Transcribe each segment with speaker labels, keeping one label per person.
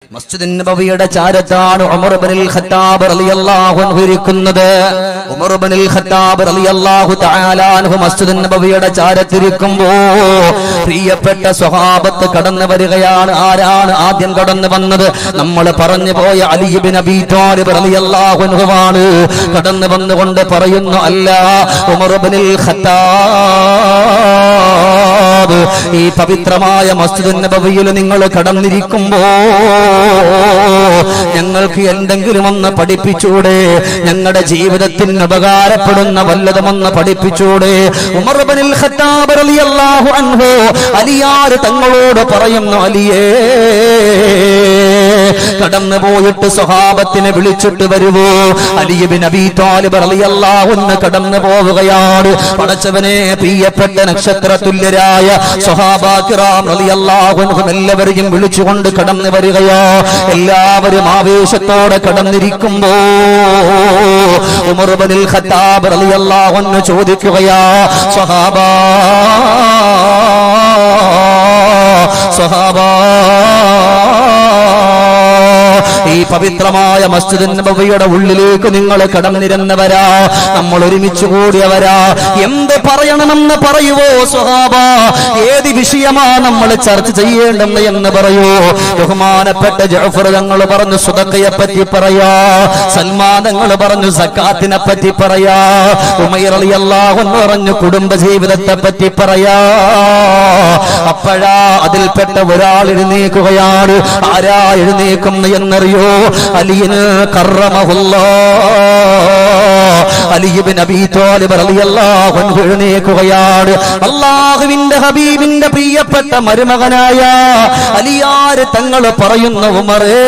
Speaker 1: മസ്ജിദുൻ നബവിയുടെ ചാരത്താണ് ഉമർ ഇബ്നുൽ Khattab റളിയല്ലാഹു അൻഹു ഇരിക്കുന്നത്. ഉമർ ഇബ്നുൽ ഖത്താബ് റളിയല്ലാഹു തആല അൻഹു മസ്ജിദുൻ നബവിയുടെ ചാരത്തിരിക്കുമ്പോൾ പ്രിയപ്പെട്ട സ്വഹാബത്ത് കടന്നു വരികയാണ്. ആരാണ് ആദ്യം കടന്നു വന്നത്? നമ്മൾ പറഞ്ഞു പോയ അലി ഇബ്നു അബീ ത്വാലിബ് റളിയല്ലാഹു അൻഹുവാണ്. കടന്നു വന്നുകൊണ്ട് പറയുന്നു, അല്ല, ഉമർ ഇബ്നുൽ ഖത്താബ്, ഈ പവിത്രമായ മസ്ജിദുൻ നബവിയിൽ നിങ്ങൾ കടന്നിരിക്കുമ്പോൾ ഞങ്ങൾക്ക് എന്തെങ്കിലും ഒന്ന് പഠിപ്പിച്ചൂടെ? ഞങ്ങളുടെ ജീവിതത്തിന് ഉപകാരപ്പെടുന്ന വല്ലതുമൊന്ന് പഠിപ്പിച്ചൂടെ? ഉമർ ഇബ്നുൽ ഖത്താബ് റളിയല്ലാഹു അൻഹു അലിയാർ തങ്ങളോട് പറയുന്നു, അലിയേ, കടന്നു പോയിട്ട് സ്വഹാബത്തിനെ വിളിച്ചിട്ട് വരുവോ? അലി ഇബ്നു അബീ ത്വാലിബ് റളിയല്ലാഹു അൻഹു കടന്നു പോവുകയാണ്. പടച്ചവനെ, പ്രിയപ്പെട്ട നക്ഷത്ര തുല്യരായ സ്വഹാബാ കിറാം റളിയല്ലാഹു അൻഹും എല്ലാവരെയും വിളിച്ചുകൊണ്ട് കടന്നു വരികയോ. എല്ലാവരും ആവേശത്തോടെ കടന്നിരിക്കുമ്പോ ഉമർ ഇബ്നുൽ ഖത്താബ് റളിയല്ലാഹു അൻഹു ചോദിക്കുകയാ, സ്വഹാബാ, ഈ പവിത്രമായ മസ്ജിദുൻ നബവിയുടെ ഉള്ളിലേക്ക് നിങ്ങൾ കടന്നിരുന്നവരാ, നമ്മൾ ഒരുമിച്ച് കൂടിയവരാ, എന്ത് പറയണമെന്ന് പറയുവോ സ്വഹാബ? ഏത് വിഷയമാ നമ്മൾ ചർച്ച ചെയ്യേണ്ടെന്ന് എന്ന് പറയൂ. ബഹുമാനപ്പെട്ട ജഅഫർ തങ്ങൾ പറഞ്ഞു സദഖയെ പറ്റി പറയാ, സൽമാൻ തങ്ങൾ പറഞ്ഞു സക്കാത്തിനെ പറ്റി പറയാ, ഉമൈർ റളിയല്ലാഹു അൻഹു പറഞ്ഞു കുടുംബ ജീവിതത്തെ പറ്റി പറയാ. അപ്പോഴാ അതിൽപ്പെട്ട ഒരാൾ എഴുന്നേൽക്കുകയാണ്. ആരാ എഴുന്നേൽക്കുന്നു എന്നറിയോ? അലിയിന് കറമഹുല്ലാഹ്, അലി ഇബ്നു അബീ ത്വാലിബ് റളിയല്ലാഹു അൻഹു എഴുന്നേൽക്കുകയാണ്. അല്ലാഹുവിന്റെ ഹബീബിന്റെ പ്രിയപ്പെട്ട മരുമകനായ അലിയാർ തങ്ങൾ പറയുന്ന, ഉമറേ,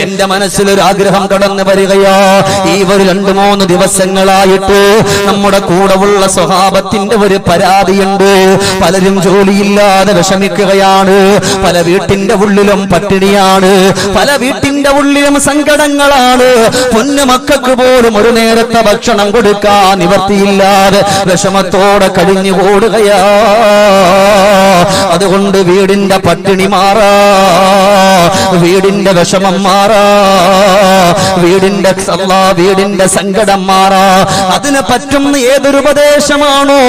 Speaker 1: എന്റെ മനസ്സിലൊരു ആഗ്രഹം കടന്നു വരികയാ. ഈ ഒരു 2-3 ദിവസങ്ങളായിട്ട് നമ്മുടെ കൂടെയുള്ള സ്വഹാബത്തിന്റെ ഒരു പരാതിയുണ്ട്. പലരും ജോലിയില്ലാതെ വിഷമിക്കുകയാണ്. പല വീട്ടിന്റെ ഉള്ളിലും പട്ടിണിയാണ്. പല വീട്ടിന്റെ ഉള്ളിലും സങ്കടങ്ങളാണ്. പൊന്നു മക്കൾക്ക് പോലും ഒരു നേരത്തെ ഭക്ഷണം കൊടുക്കാൻ നിവർത്തിയില്ലാതെ വിഷമത്തോടെ കഴിഞ്ഞു ഓടുകയാ. അതുകൊണ്ട് വീടിന്റെ പട്ടിണി മാറാ, വീടിന്റെ വിഷമം മാറാ, വീടിന്റെ സങ്കടം മാറാ, അതിന് പറ്റുന്ന ഏതൊരു ഉപദേശമാണോ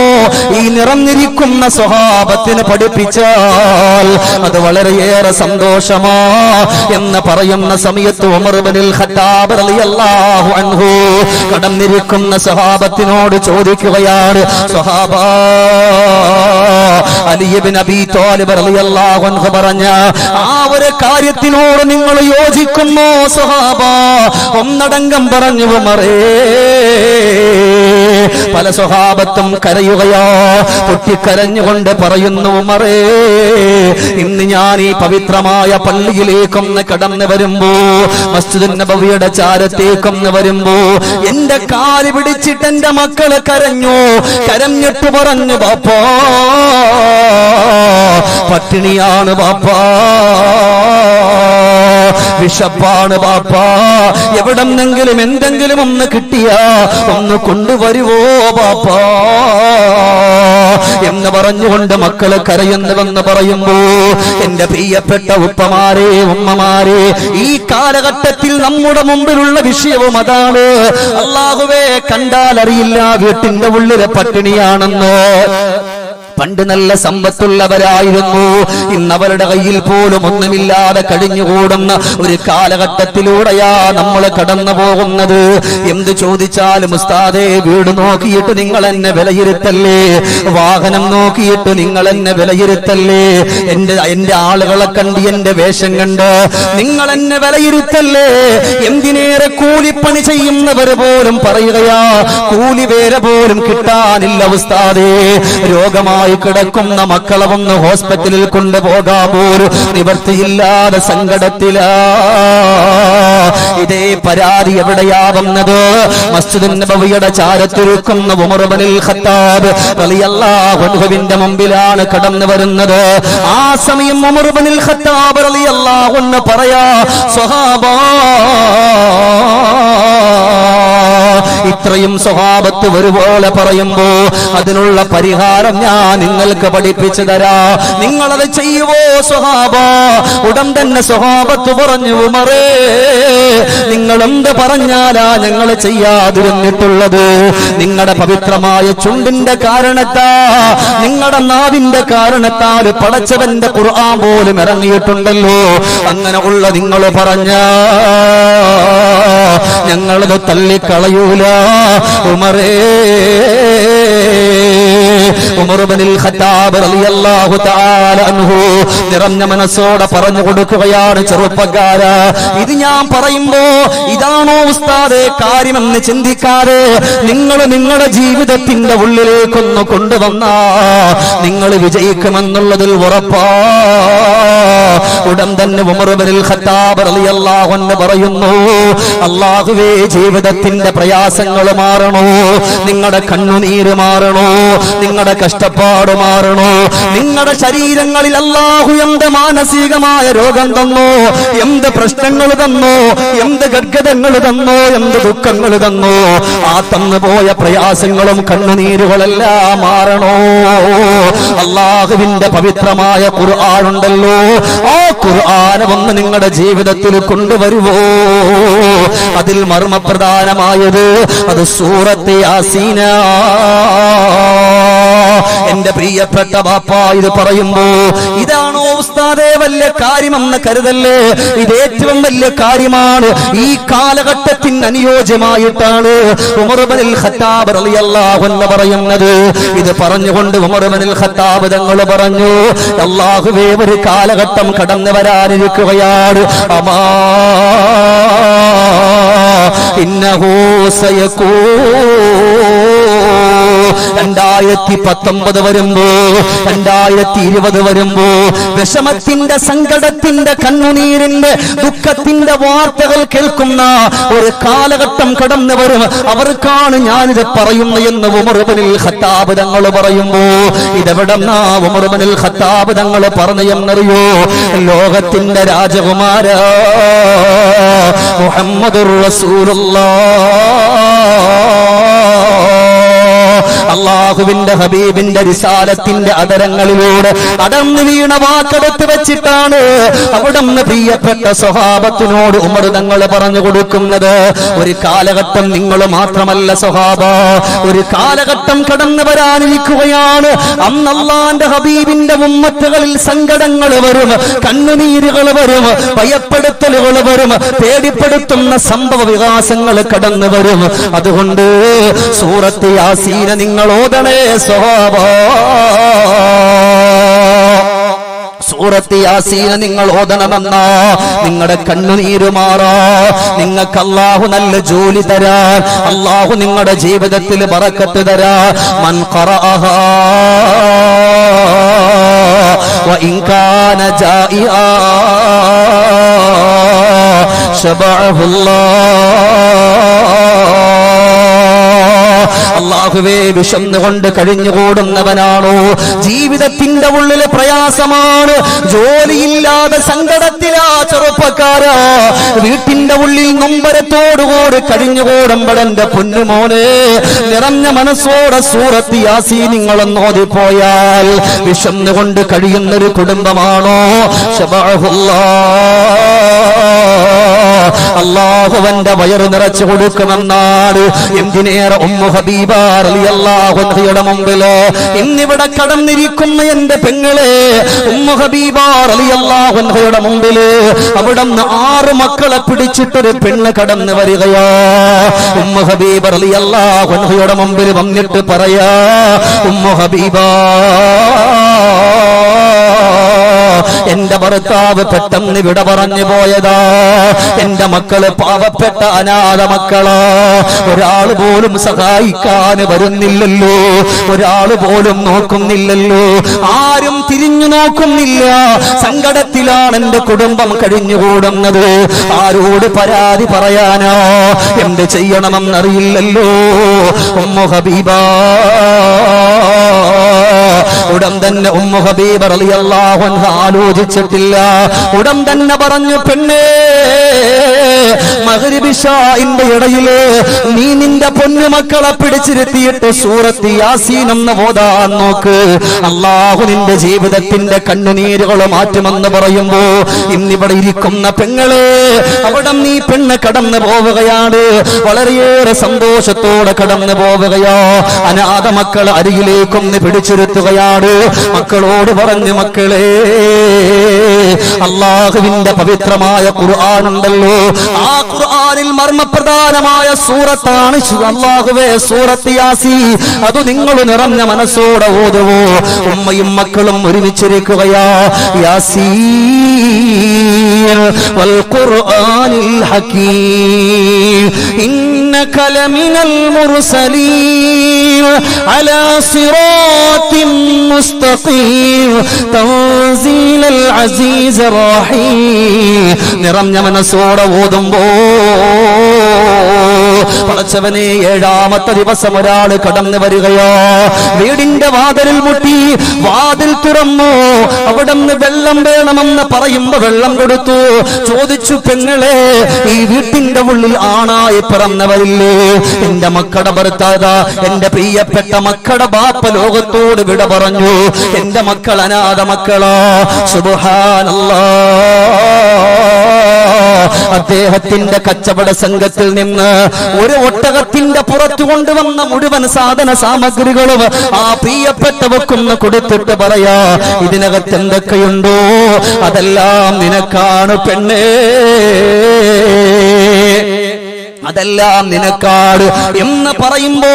Speaker 1: ഈ നിറഞ്ഞിരിക്കുന്ന സ്വഹാബത്തിന് പഠിപ്പിച്ചാൽ അത് വളരെയേറെ സന്തോഷമാ എന്ന് പറയുന്ന സമയത്ത് ഉമർ ഇബ്നുൽ ഖത്താബ് റളിയല്ലാഹു അൻഹു കടന്നിരിക്കുന്ന സ്വഹാബത്തിനോട് ചോദിക്കുകയാണ്, സ്വഹാബാ, അലി ഇബ്നു അബീ ത്വാലിബ് റളിയല്ലാഹു അൻഹു പറഞ്ഞ ആ ഒരു കാര്യത്തിനോട് നിങ്ങൾ യോജിക്കുന്നോ സ്വഹാബാ? ഒന്നടങ്കം പറഞ്ഞു ഉമറേ. പല സ്വഹാബത്തും കരയുകയോ, പൊട്ടിക്കരഞ്ഞുകൊണ്ട് പറയുന്നു, ഉമറേ, ഇന്ന് ഞാൻ ഈ പവിത്രമായ പള്ളിയിലേക്കൊന്ന് കടന്നു വരുമ്പോ, മസ്ജിദുൻ നബവിയുടെ ചാരത്തേക്കൊന്ന് വരുമ്പോ എന്റെ കാല് പിടിച്ചിട്ട് എന്റെ മക്കള് കരഞ്ഞു. കരഞ്ഞിട്ട് പറഞ്ഞു, ബാപ്പാ, പട്ടിണിയാണ് ബാപ്പാ, വിശപ്പാണ് ബാപ്പാ, എവിടെന്നെങ്കിലും എന്തെങ്കിലും ഒന്ന് കിട്ടിയാ ഒന്ന് കൊണ്ടുവരുവോ ബാപ്പാ എന്ന് പറഞ്ഞുകൊണ്ട് മക്കള് കരയുന്നുവെന്ന് പറയുമ്പോ, എന്റെ പ്രിയപ്പെട്ട ഉപ്പമാരെ, ഉമ്മമാരെ, ഈ കാലഘട്ടത്തിൽ നമ്മുടെ മുമ്പിലുള്ള വിഷയവും അതാണ്. അല്ലാഹുവേ, കണ്ടാൽ അറിയില്ല വീട്ടിന്റെ ഉള്ളിലെ പട്ടിണിയാണെന്ന്. പണ്ട് നല്ല സമ്പത്തുള്ളവരായിരുന്നു. ഇന്നവരുടെ കയ്യിൽ പോലും ഒന്നുമില്ലാതെ കഴിഞ്ഞുകൂടുന്ന ഒരു കാലഘട്ടത്തിലൂടെയാ നമ്മൾ കടന്നു പോകുന്നത്. എന്ത് ചോദിച്ചാലും, ഉസ്താദേ, വീട് നോക്കിയിട്ട് നിങ്ങൾ എന്നെ വിലയിരുത്തല്ലേ, വാഹനം നോക്കിയിട്ട് നിങ്ങൾ എന്നെ വിലയിരുത്തല്ലേ, എന്റെ ആളുകളെ കണ്ട്, എന്റെ വേഷം കണ്ട് നിങ്ങൾ എന്നെ വിലയിരുത്തല്ലേ. എന്തിനേറെ കൂലിപ്പണി ചെയ്യുന്നവർ പോലും പറയുകയാ, കൂലി വേറെ പോലും കിട്ടാനില്ല ഉസ്താദേ, രോഗമായി കിടക്കുന്ന മക്കളെ ഒന്ന് ഹോസ്പിറ്റലിൽ കൊണ്ടുപോകാൻ പോലും നിവർത്തിയില്ലാതെ സങ്കടത്തിലാ. ഇതേ പരാതി എവിടെയാ വന്നത്? മസ്ജിദുൻ നബവിയുടെ ചാരത്തിരിക്കുന്ന ഉമർ ഇബ്നുൽ ഖത്താബ് റളിയല്ലാഹു അൻഹുവിന്റെ മുമ്പിലാണ് കടന്നു വരുന്നത്. ആ സമയം ഉമർ ഇബ്നുൽ ഖത്താബ് റളിയല്ലാഹു അൻഹു പറയാ, സ്വഹാബാ, ഇത്രയും സ്വഹാബത്ത് ഒരുപോലെ പറയുമ്പോ അതിനുള്ള പരിഹാരം ഞാൻ നിങ്ങൾക്ക് പഠിപ്പിച്ചു തരാ. നിങ്ങളത് ചെയ്യുവോ സ്വഹാബ? ഉടൻ തന്നെ സ്വഹാബത്ത് പറഞ്ഞു, ഉമറേ നിങ്ങൾ എന്ത് പറഞ്ഞാലാ ഞങ്ങൾ ചെയ്യാതിരുന്നിട്ടുള്ളത്? നിങ്ങളുടെ പവിത്രമായ ചുണ്ടിന്റെ കാരണത്താ, നിങ്ങളുടെ നാവിന്റെ കാരണത്താൽ പടച്ചവന്റെ ഖുർആൻ പോലും ഇറങ്ങിയിട്ടുണ്ടല്ലോ. അങ്ങനെ ഉള്ള നിങ്ങൾ പറഞ്ഞ ഞങ്ങളത് തള്ളിക്കളയൂല ഉമറേ. ഉമർ ഇബ്നുൽ ഖത്താബ് റളിയല്ലാഹു തആല അൻഹു നിറഞ്ഞ മനസ്സോടെ പറഞ്ഞു കൊടുക്കുകയാണ്, ചെറുപ്പക്കാരാ, ഇത് ഞാൻ പറയുമ്പോ ഇതാണോ ഉസ്താദേ കാര്യമെന്ന് ചിന്തിക്കാതെ നിങ്ങൾ നിങ്ങളുടെ ജീവിതത്തിന്റെ ഉള്ളിലേക്കൊന്ന് കൊണ്ടുവന്നാ നിങ്ങൾ വിജയിക്കുമെന്നുള്ളതിൽ ഉറപ്പാ. ഉടൻ തന്നെ ഉമർ ഇബ്നുൽ ഖത്താബ് റളിയല്ലാഹു അൻഹു പറയുന്നു, അല്ലാഹുവേ ജീവിതത്തിന്റെ പ്രയാസങ്ങൾ മാറണോ, നിങ്ങളുടെ കണ്ണുനീര് മാറണോ, നിങ്ങളുടെ കഷ്ടപ്പാട് മാറണോ, നിങ്ങളുടെ ശരീരങ്ങളിൽ അല്ലാഹു എന്ത് മാനസികമായ രോഗം തന്നോ, എന്ത് പ്രശ്നങ്ങൾ തന്നോ, എന്ത് ഗദ്ഗതങ്ങൾ തന്നോ, എന്ത് ദുഃഖങ്ങൾ തന്നോ, ആ തന്നുപോയ പ്രയാസങ്ങളും കണ്ണുനീരുകളെല്ലാം മാറണോ. അല്ലാഹുവിന്റെ പവിത്രമായ ഖുർആൻ ഉണ്ടല്ലോ, ആ ഖുർആൻ ഒന്ന് നിങ്ങളുടെ ജീവിതത്തിൽ കൊണ്ടുവരുവോ? അതിൽ മർമ്മപ്രധാനമായത് അത് സൂറത്ത് യാസീന. എന്റെ പ്രിയപ്പെട്ട ബാപ്പ ഇത് പറയുമ്പോ ഇതാണോ ഉസ്താദേ വലിയ കാര്യമെന്ന് കരുതല്ലേ? ഇത് ഏറ്റവും വലിയ കാര്യമാണ്. ഈ കാലഘട്ടത്തിന് അനുയോജ്യമായിട്ടാണ് ഉമർ ഇബ്നുൽ ഖത്താബ് റളിയല്ലാഹു അൻഹു പറയുന്നത്. ഇത് പറഞ്ഞുകൊണ്ട് ഉമർ ഇബ്നുൽ ഖത്താബ് തങ്ങൾ പറഞ്ഞു, അല്ലാഹുവേ ഒരു കാലഘട്ടം കടന്നു വരാനിരിക്കുകയാണ്. അമാ ഇന്നഹു സയകൂ 2019 വരുമ്പോ 2020 വരുമ്പോ വിഷമത്തിന്റെ സങ്കടത്തിന്റെ കണ്ണുനീരിന്റെ ദുഃഖത്തിന്റെ വാർത്തകൾ കേൾക്കുന്ന ഒരു കാലഘട്ടം കടന്നു വരും. അവർക്കാണ് ഞാനിത് പറയുന്നു എന്ന് ഉമർ ഇബ്നുൽ ഖത്താബ് തങ്ങൾ പറയുമ്പോ ഇതെവിടെന്നാ ഉമർ ഇബ്നുൽ ഖത്താബ് തങ്ങൾ പറഞ്ഞെന്നറിയോ? ലോകത്തിന്റെ രാജകുമാര മുഹമ്മദുർ റസൂലുള്ളാഹ് അള്ളാഹുവിന്റെ ഹബീബിന്റെ റിസാലത്തിന്റെ അതരങ്ങളിലൂടെ അടർന്നു വീണ വാക്കെടുത്ത് വെച്ചിട്ടാണ് അവിടുന്ന് പ്രിയപ്പെട്ട സ്വഹാബത്തിനോട് ഉമർ തങ്ങൾ പറഞ്ഞു കൊടുക്കുന്നത്. ഒരു കാലഘട്ടം നിങ്ങൾ മാത്രമല്ല സ്വഹാബ, ഒരു കാലഘട്ടം കടന്നു വരാനിരിക്കുകയാണ്. അന്ന് അള്ളാന്റെ ഹബീബിന്റെ ഉമ്മത്തുകളിൽ സങ്കടങ്ങൾ വരും, കണ്ണുനീരുകൾ വരും, ഭയപ്പെടുത്തലുകൾ വരും, പേടിപ്പെടുത്തുന്ന സംഭവ വികാസങ്ങൾ കടന്നു വരും. അതുകൊണ്ട് സൂറത്ത് യാസീന നിങ്ങൾ ഓതണേ സ്വഹാബ. സൂറത്ത് യാസീൻ നിങ്ങൾ ഓതണമെന്നാ നിങ്ങളുടെ കണ്ണുനീര് മാറാ, നിങ്ങൾക്ക് അല്ലാഹു നല്ല ജോലി തരാൻ, അല്ലാഹു നിങ്ങളുടെ ജീവിതത്തിൽ ബറക്കത്ത് തരാൻ. മൻ ഖറഅഹാ വഇൻ കാന ജാഇആ ശബഅഹുല്ലാഹ്. അല്ലാഹുവേ വിശന്നുകൊണ്ട് കഴിഞ്ഞുകൂടുന്നവനാണോ? ജീവിതത്തിന്റെ ഉള്ളിൽ പ്രയാസമാണ്, ജോലിയില്ലാതെ സങ്കടത്തിലാ ചെറുപ്പക്കാരാ, വീട്ടിന്റെ ഉള്ളിൽ നൊമ്പരത്തോടുകൂടി കഴിഞ്ഞുകൂടുമ്പോൾ എന്റെ പൊന്നുമോനെ നിറഞ്ഞ മനസ്സോടെ സൂറത്ത് യാസീൻ നിങ്ങളൊന്ന് ഓതിപ്പോയാൽ വിശന്നുകൊണ്ട് കഴിയുന്നൊരു കുടുംബമാണോ? അല്ലാഹുവന്റെ വയറ് നിറച്ചു കൊടുക്കുമെന്നാണ്. എന്തിനേറെ ഉമ്മു ഹബീബ റളിയല്ലാഹു അൻഹയുടെ മുമ്പില് ഇന്നിവിടെ കടന്നിരിക്കുന്ന എന്റെ പെങ്ങളെ ഉമ്മു ഹബീബ റളിയല്ലാഹു അൻഹയുടെ മുമ്പില് അവിടുന്ന് 6 മക്കളെ പിടിച്ചിട്ടൊരു പെണ്ണ് കടന്നു വരികയാ. ഉമ്മു ഹബീബ റളിയല്ലാഹു അൻഹയുടെ മുമ്പിൽ വന്നിട്ട് പറയാ, ഉമ്മു ഹബീബ എന്റെ ഭർത്താവ് പെട്ടെന്ന് വിട പറഞ്ഞു പോയതാ, എന്റെ മക്കള് പാവപ്പെട്ട അനാഥ മക്കളാ, ഒരാൾ പോലും സഹായിക്കാൻ വരുന്നില്ലല്ലോ, ഒരാൾ പോലും നോക്കുന്നില്ലല്ലോ, ആരും തിരിഞ്ഞു നോക്കുന്നില്ല. സങ്കടത്തിലാണ് എന്റെ കുടുംബം കഴിഞ്ഞുകൂടുന്നത്. ആരോട് പരാതി പറയാനോ, എന്ത് ചെയ്യണമെന്നറിയില്ലല്ലോ. ഉമ്മു ഹബീബ ഉടൻ തന്നെ ഉമ്മു ഹബീബ റളിയല്ലാഹു അൻഹ ആലോചിച്ചിട്ടില്ല. ഉടൻ തന്നെ പറഞ്ഞു, പെണ്ണേ മഗ്രിബ് ഇശാഇന്റെ ഇടയില് നീ നിന്റെ പൊന്നുമക്കളെ പിടിച്ചിരുത്തിയിട്ട് സൂറത്ത് യാസീൻ എന്ന് ഓതാൻ നോക്ക്. അല്ലാഹു നിന്റെ ജീവിതത്തിന്റെ കണ്ണുനീരുകൾ മാറ്റുമെന്ന് പറയുമ്പോ ഇന്നിവിടെ ഇരിക്കുന്ന പെങ്ങളെ, അവിടെ നീ പെണ്ണ് കടന്നു പോവുകയാണ്, വളരെയേറെ സന്തോഷത്തോടെ കടന്നു പോവുകയോ. അനാഥ മക്കൾ അരികിലേക്കൊന്ന് പിടിച്ചിരുത്തുകയാണ്. മക്കളോട് പറഞ്ഞു, മക്കളെ അല്ലാഹുവിന്റെ പവിത്രമായ ഖുർആൻ ഉണ്ടല്ലോ, ആ ഖുർആനിൽ മർമ്മപ്രധാനമായ സൂറത്താണ് അല്ലാഹുവേ സൂറത്ത് യാസീൻ. അത് നിങ്ങൾ നിറഞ്ഞ മനസ്സോടെ ഓതുവോ. ഉമ്മയും മക്കളും ഒരുമിച്ചിരിക്കുകയാ. യാസീൻ വൽ ഖുർആനിൽ ഹകീം ഇന്നക ലമിനൽ മുർസലീൻ അലാ സിറാത്തിൻ മുസ്തഖീം തൻസീലൽ അസീസിർ റഹീം. നിറഞ്ഞ മനസ്സോടെ ഓതുമ്പോ പടച്ചവനെ, ഏഴാമത്തെ ദിവസം ഒരാൾ കടന്നു വരികയോ. വീടിന്റെ വാതിലിൽ മുട്ടി, വാതിൽ തുറന്നു. അവിടുന്ന് വെള്ളം വേണമെന്ന് പറയുമ്പോ വെള്ളം കൊടുത്തു. ചോദിച്ചു, പെങ്ങളെ ഈ വീട്ടിന്റെ ഉള്ളിൽ ആണായി പിറന്നവരില്ലേ? എന്റെ മക്കളുടെ ഭർത്താവ്, എന്റെ പ്രിയപ്പെട്ട മക്കളുടെ ബാപ്പ ലോകത്തോട് വിട പറഞ്ഞു. എന്റെ മക്കൾ അനാഥ മക്കളാ. സുബ്ഹാനല്ലാഹ്. അദ്ദേഹത്തിന്റെ കച്ചവട സംഘത്തിൽ നിന്ന് ഒരു ഒട്ടകത്തിന്റെ പുറത്തു കൊണ്ടുവന്ന മുഴുവൻ സാധന സാമഗ്രികളും ആ പ്രിയപ്പെട്ടവർക്കൊന്ന് കൊടുത്തിട്ട് പറയാ, ഇതിനകത്ത് എന്തൊക്കെയുണ്ടോ അതെല്ലാം നിനക്കാണ് പെണ്ണേ, അതെല്ലാം നിനക്കാട് എന്ന് പറയുമ്പോ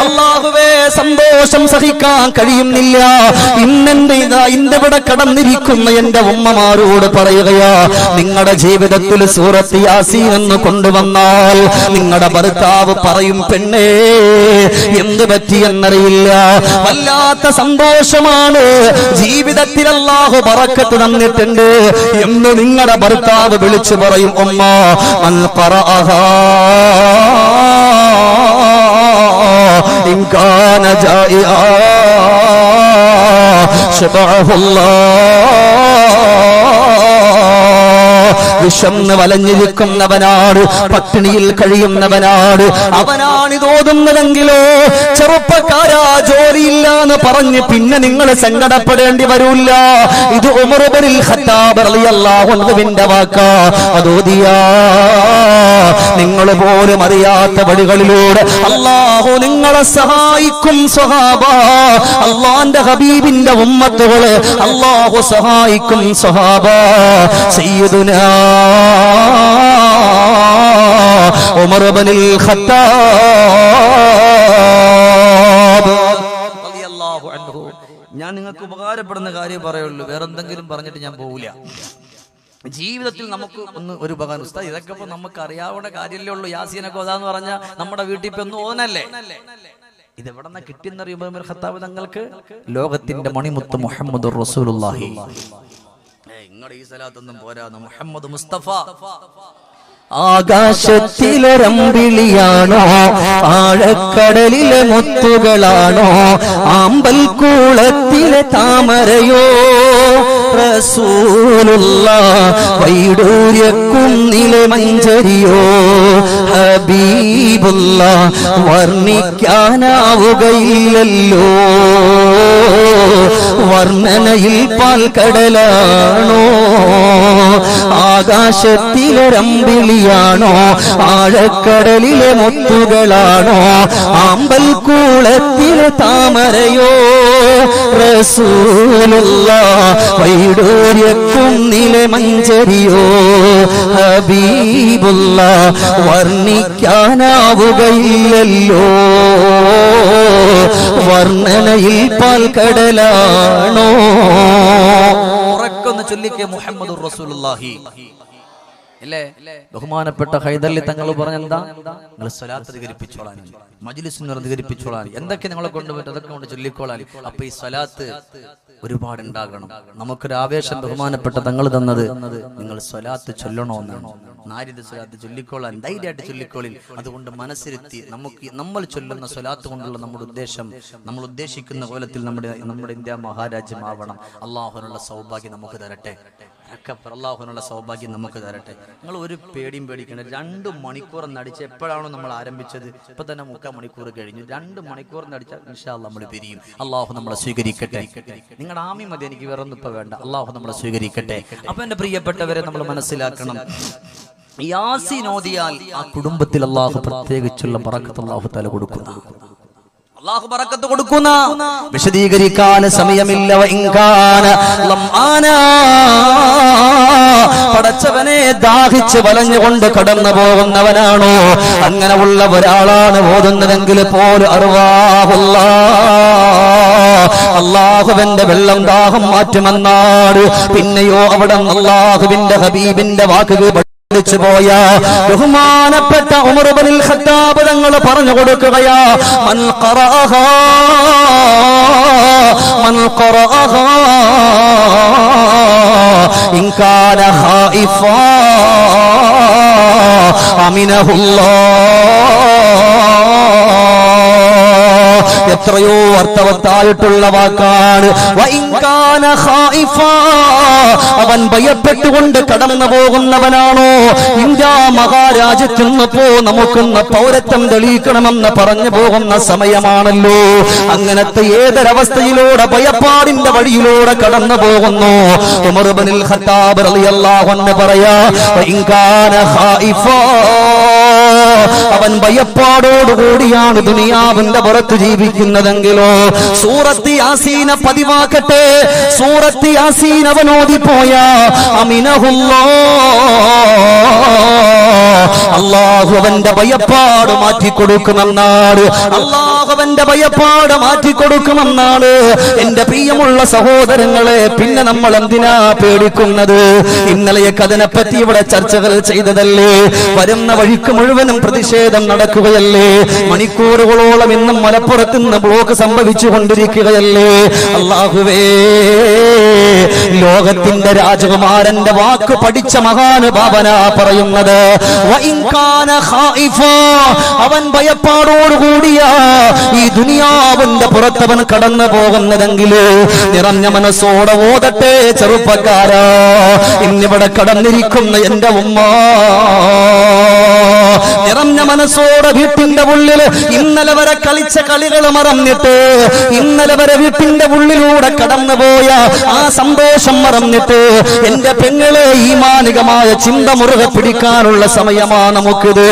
Speaker 1: അല്ലാഹുവേ സന്തോഷം സഹിക്കാൻ കഴിയുന്നില്ല. ഇന്നിവിടെ കടന്നിരിക്കുന്ന എന്റെ ഉമ്മമാരോട് പറയുകയാ, നിങ്ങളുടെ ജീവിതത്തിൽ സൂറത്ത് യാസീൻ എന്ന് കൊണ്ടുവന്നാൽ നിങ്ങളുടെ ഭർത്താവ് പറയും, പെണ്ണേ എന്ത് പറ്റിയെന്നറിയില്ല, വല്ലാത്ത സന്തോഷമാണ്, ജീവിതത്തിൽ അല്ലാഹു ബറക്കത്ത് തന്നിട്ടുണ്ട് എന്ന് നിങ്ങളുടെ ഭർത്താവ് വിളിച്ചു പറയും. ഉമ്മ മൻ ഖറഅഹാ إن كان جائعا شبعه വിശന്ന് വലഞ്ഞിരിക്കുന്നവനാണ്, പട്ടിണിയിൽ കഴിയുന്നവനാണ്, അവനാണിതോതുന്നതെങ്കിലോ ചെറുപ്പക്കാരാ ജോലിയില്ല എന്ന് പറഞ്ഞ് പിന്നെ നിങ്ങൾ സങ്കടപ്പെടേണ്ടി വരൂല്ല. ഇത് ഉമർ ഇബ്നുൽ ഖത്താബ് റളിയല്ലാഹു അൻഹുവിന്റെ വാക്കാ. അതോദിയാ നിങ്ങൾ പോലും അറിയാത്ത വഴികളിലൂടെ അല്ലാഹു നിങ്ങളെ സഹായിക്കും സ്വഹാബ. അല്ലാഹുവിന്റെ ഹബീബിന്റെ ഉമ്മത്തുകളെ അല്ലാഹു സഹായിക്കും സ്വഹാബ. സയ്യിദുനാ ഉമർ ഇബ്നുൽ ഖത്താബ് റളിയല്ലാഹു അൻഹു. ഞാൻ നിങ്ങൾക്ക് ഉപകാരപ്പെടുന്ന കാര്യം പറയുള്ളൂ, വേറെന്തെങ്കിലും പറഞ്ഞിട്ട് ഞാൻ പോവില്ല. ജീവിതത്തിൽ നമുക്ക് ഒരു ഉപകാരം. ഉസ്താദ്, ഇതൊക്കെ ഇപ്പൊ നമുക്ക് അറിയാവുന്ന കാര്യമല്ലേ ഉള്ളൂ. യാസീനൊക്കെ ഓതാന്ന് പറഞ്ഞാൽ നമ്മുടെ വീട്ടിൽ ഇപ്പൊ ഒന്നും ഓതനല്ലേ. ഇതെവിടെന്നാ കിട്ടിയെന്നറിയുമ്പോൾ ഉമർ ഖത്താബ് തങ്ങൾക്ക് ലോകത്തിന്റെ മണിമുത്ത് മുഹമ്മദുർ റസൂലുള്ളാഹി. നിങ്ങളുടെ ഈ സലാത്തൊന്നും പോരാന്ന്, മുഹമ്മദ് മുസ്തഫ. ആകാശത്തിലൊരമ്പിളിയാണോ, ആഴക്കടലിലെ മുത്തുകളാണോ, ആമ്പൽ കൂളത്തിലെ താമരയോ, റസൂലുള്ളാഹ് വൈഡൂര്യക്കുന്നിലെ മഞ്ചരിയോ, ഹബീബുള്ളാഹ് വർണ്ണിക്കാനാവുകയില്ലല്ലോ, വർണ്ണനയിൽ പാൽക്കടലാണോ, ആകാശത്തിലൊരമ്പിളിയാണോ, ആഴക്കടലിലെ മുത്തുകളാണോ, ആമ്പൽ കൂളത്തിലെ താമരയോ, റസൂലുള്ളാഹ് വൈഡൂര്യക്കുന്നിലെ മഞ്ചരിയോ, ഹബീബുള്ളാഹ് വർണ്ണിക്കാനാവുകയില്ലല്ലോ, വർണ്ണനയിൽ പാൽക്കടലാണോ. ഉറക്കൊന്ന് ചൊല്ലിക്കേ മുഹമ്മദുർ റസൂലുള്ളാഹി. അല്ലേ? ബഹുമാനപ്പെട്ട ഹൈദരലി തങ്ങൾ പറഞ്ഞെന്താ, നിങ്ങൾ സ്വലാത്ത് അധികരിപ്പിച്ചോളാൻ, മജ്ലിസിന് അധികരിപ്പിച്ചോളാൻ, എന്തൊക്കെ നിങ്ങളെ കൊണ്ടുപോയിട്ട് അതൊക്കെ കൊണ്ട് ചൊല്ലിക്കോളാൻ. അപ്പൊ ഈ സ്വലാത്ത് ഒരുപാട് ഉണ്ടാകണം. നമുക്കൊരു ആവേശം ബഹുമാനപ്പെട്ട തങ്ങൾ തന്നത് നിങ്ങൾ സ്വലാത്ത് ചൊല്ലണമെന്നാണ്. നാരിദ സ്വലാത്ത് ചൊല്ലിക്കോളാൻ ധൈര്യമായിട്ട് ചൊല്ലിക്കോളിൽ. അതുകൊണ്ട് മനസ്സിരുത്തി നമ്മൾ ചൊല്ലുന്ന സ്വലാത്ത് കൊണ്ടുള്ള നമ്മുടെ ഉദ്ദേശം, നമ്മൾ ഉദ്ദേശിക്കുന്ന കോലത്തിൽ നമ്മുടെ ഇന്ത്യ മഹാരാജ്യമാവണം. അള്ളാഹുവിനുള്ള സൗഭാഗ്യം നമുക്ക് തരട്ടെ. അള്ളാഹുവിനുള്ള സൗഭാഗ്യം നമുക്ക് തരട്ടെ. നിങ്ങൾ ഒരു പേടിയും പേടിക്കണ്ട. 2 മണിക്കൂർ നടിച്ച് എപ്പോഴാണോ നമ്മൾ ആരംഭിച്ചത്, ഇപ്പൊ തന്നെ 3/4 മണിക്കൂർ കഴിഞ്ഞു. 2 മണിക്കൂർ നടിച്ചാൽ ഇൻഷാ അല്ലാഹ് നമ്മൾ പിരിയും. അള്ളാഹു നമ്മളെ സ്വീകരിക്കട്ടെ. നിങ്ങളുടെ ആമി മതി, എനിക്ക് വേറൊന്നും ഇപ്പൊ വേണ്ട. അള്ളാഹു നമ്മളെ സ്വീകരിക്കട്ടെ. അപ്പൊ എന്റെ പ്രിയപ്പെട്ടവരെ, നമ്മൾ മനസ്സിലാക്കണം, യാസീൻ ഓതിയാൽ ആ കുടുംബത്തിൽ അള്ളാഹു പ്രത്യേകിച്ചുള്ള ബറക്കത്ത് അള്ളാഹു തആല കൊടുക്കുന്നു. അല്ലാഹു ബറക്കത്ത് കൊടുക്കുന്ന വിശദീകരിക്കാൻ സമയമില്ല. പടച്ചവനെ ദാഹിച്ച് വലഞ്ഞുകൊണ്ട് കടന്നു പോകുന്നവനാണോ അങ്ങനെ ഉള്ള ഒരാളാണ് ഓതുന്നതെങ്കിൽ പോലും അല്ലാഹുവിന്റെ വെള്ളം ദാഹം മാറ്റുമെന്നാണ്. പിന്നെയോ അവിടെ അല്ലാഹുവിന്റെ ഹബീബിന്റെ വാക്കുകൾ പോയ ബഹുമാനപ്പെട്ട ഉമർ ഇബ്നുൽ ഖത്താബ് തങ്ങൾ പറഞ്ഞു കൊടുക്കുകയാ, മൻ ഖറഅഹാ ഇൻ കാന ഖായിഫാ അമിനഹുല്ലാഹ്. എത്രയോ അർത്ഥവത്തായിട്ടുള്ള വാക്കാണ്. അവൻ ഭയപ്പെട്ടുകൊണ്ട് കടന്നു പോകുന്നവനാണോ, ഇന്ത്യ മഹാരാജ്യത്തിൽ നിന്നപ്പോ നമുക്കൊന്ന് പൗരത്വം തെളിയിക്കണമെന്ന് പറഞ്ഞു പോകുന്ന സമയമാണല്ലോ. അങ്ങനത്തെ ഏതൊരവസ്ഥയിലൂടെ ഭയപ്പാടിന്റെ വഴിയിലൂടെ കടന്നു പോകുന്നു. ഉമർ ഇബ്നുൽ ഖത്താബ് റളിയല്ലാഹു അൻഹു പറയാ, അവൻ ഭയപ്പാടോടുകൂടിയാണ് ദുനിയാവിന്റെ പുറത്ത് ജീവിക്കുന്നതെങ്കിലോ സൂറത്ത് യാസീന പതിവാക്കട്ടെ. സൂറത്ത് യാസീൻ അവൻ ഓതിപ്പോയ അല്ലാഹു അവന്റെ ഭയപ്പാട് മാറ്റിക്കൊടുക്കുമെന്നാണ്. അല്ലാഹു അവന്റെ ഭയപ്പാട് മാറ്റിക്കൊടുക്കുമെന്നാണ്. എന്റെ പ്രിയമുള്ള സഹോദരങ്ങളെ, പിന്നെ നമ്മൾ എന്തിനാ പേടിക്കുന്നത്? ഇന്നലെയൊക്കെ അതിനെപ്പറ്റി ഇവിടെ ചർച്ചകൾ ചെയ്തതല്ലേ. വരുന്ന വഴിക്ക് മുഴുവനും പ്രതിഷേധം നടക്കുകയല്ലേ. മണിക്കൂറുകളോളം ഇന്നും മലപ്പുറത്ത് നിന്ന് ബ്ലോക്ക് സംഭവിച്ചു കൊണ്ടിരിക്കുകയല്ലേ. അല്ലാഹുവേ, ലോകത്തിന്റെ രാജകുമാരന്റെ വാക്ക് പഠിച്ച മഹാനുഭാവനാ പറയുന്നത്, അവൻ ഭയപ്പാടോടുകൂടിയാ ഈ ദുനിയാവിന്റെ പുറത്തവൻ കടന്നു പോകുന്നതെങ്കിൽ നിറഞ്ഞ മനസ്സോടെ ഓതട്ടെ ചെറുപ്പക്കാരാ. ഇന്നിവിടെ കടന്നിരിക്കുന്ന എന്റെ ഉമ്മ നിറഞ്ഞ മനസ്സോടെ വീട്ടിന്റെ ഉള്ളില് ഇന്നലെ വരെ കളിച്ച കളികൾ മറന്നിട്ട്, ഇന്നലെ വരെ വീട്ടിന്റെ ഉള്ളിലൂടെ കടന്നുപോയ ആ സന്തോഷം മറന്നിട്ട് എന്റെ പെങ്ങളെ ഈമാനികമായ ചിന്ത മുറുകെ പിടിക്കാനുള്ള സമയമാണ് നമുക്കിത്.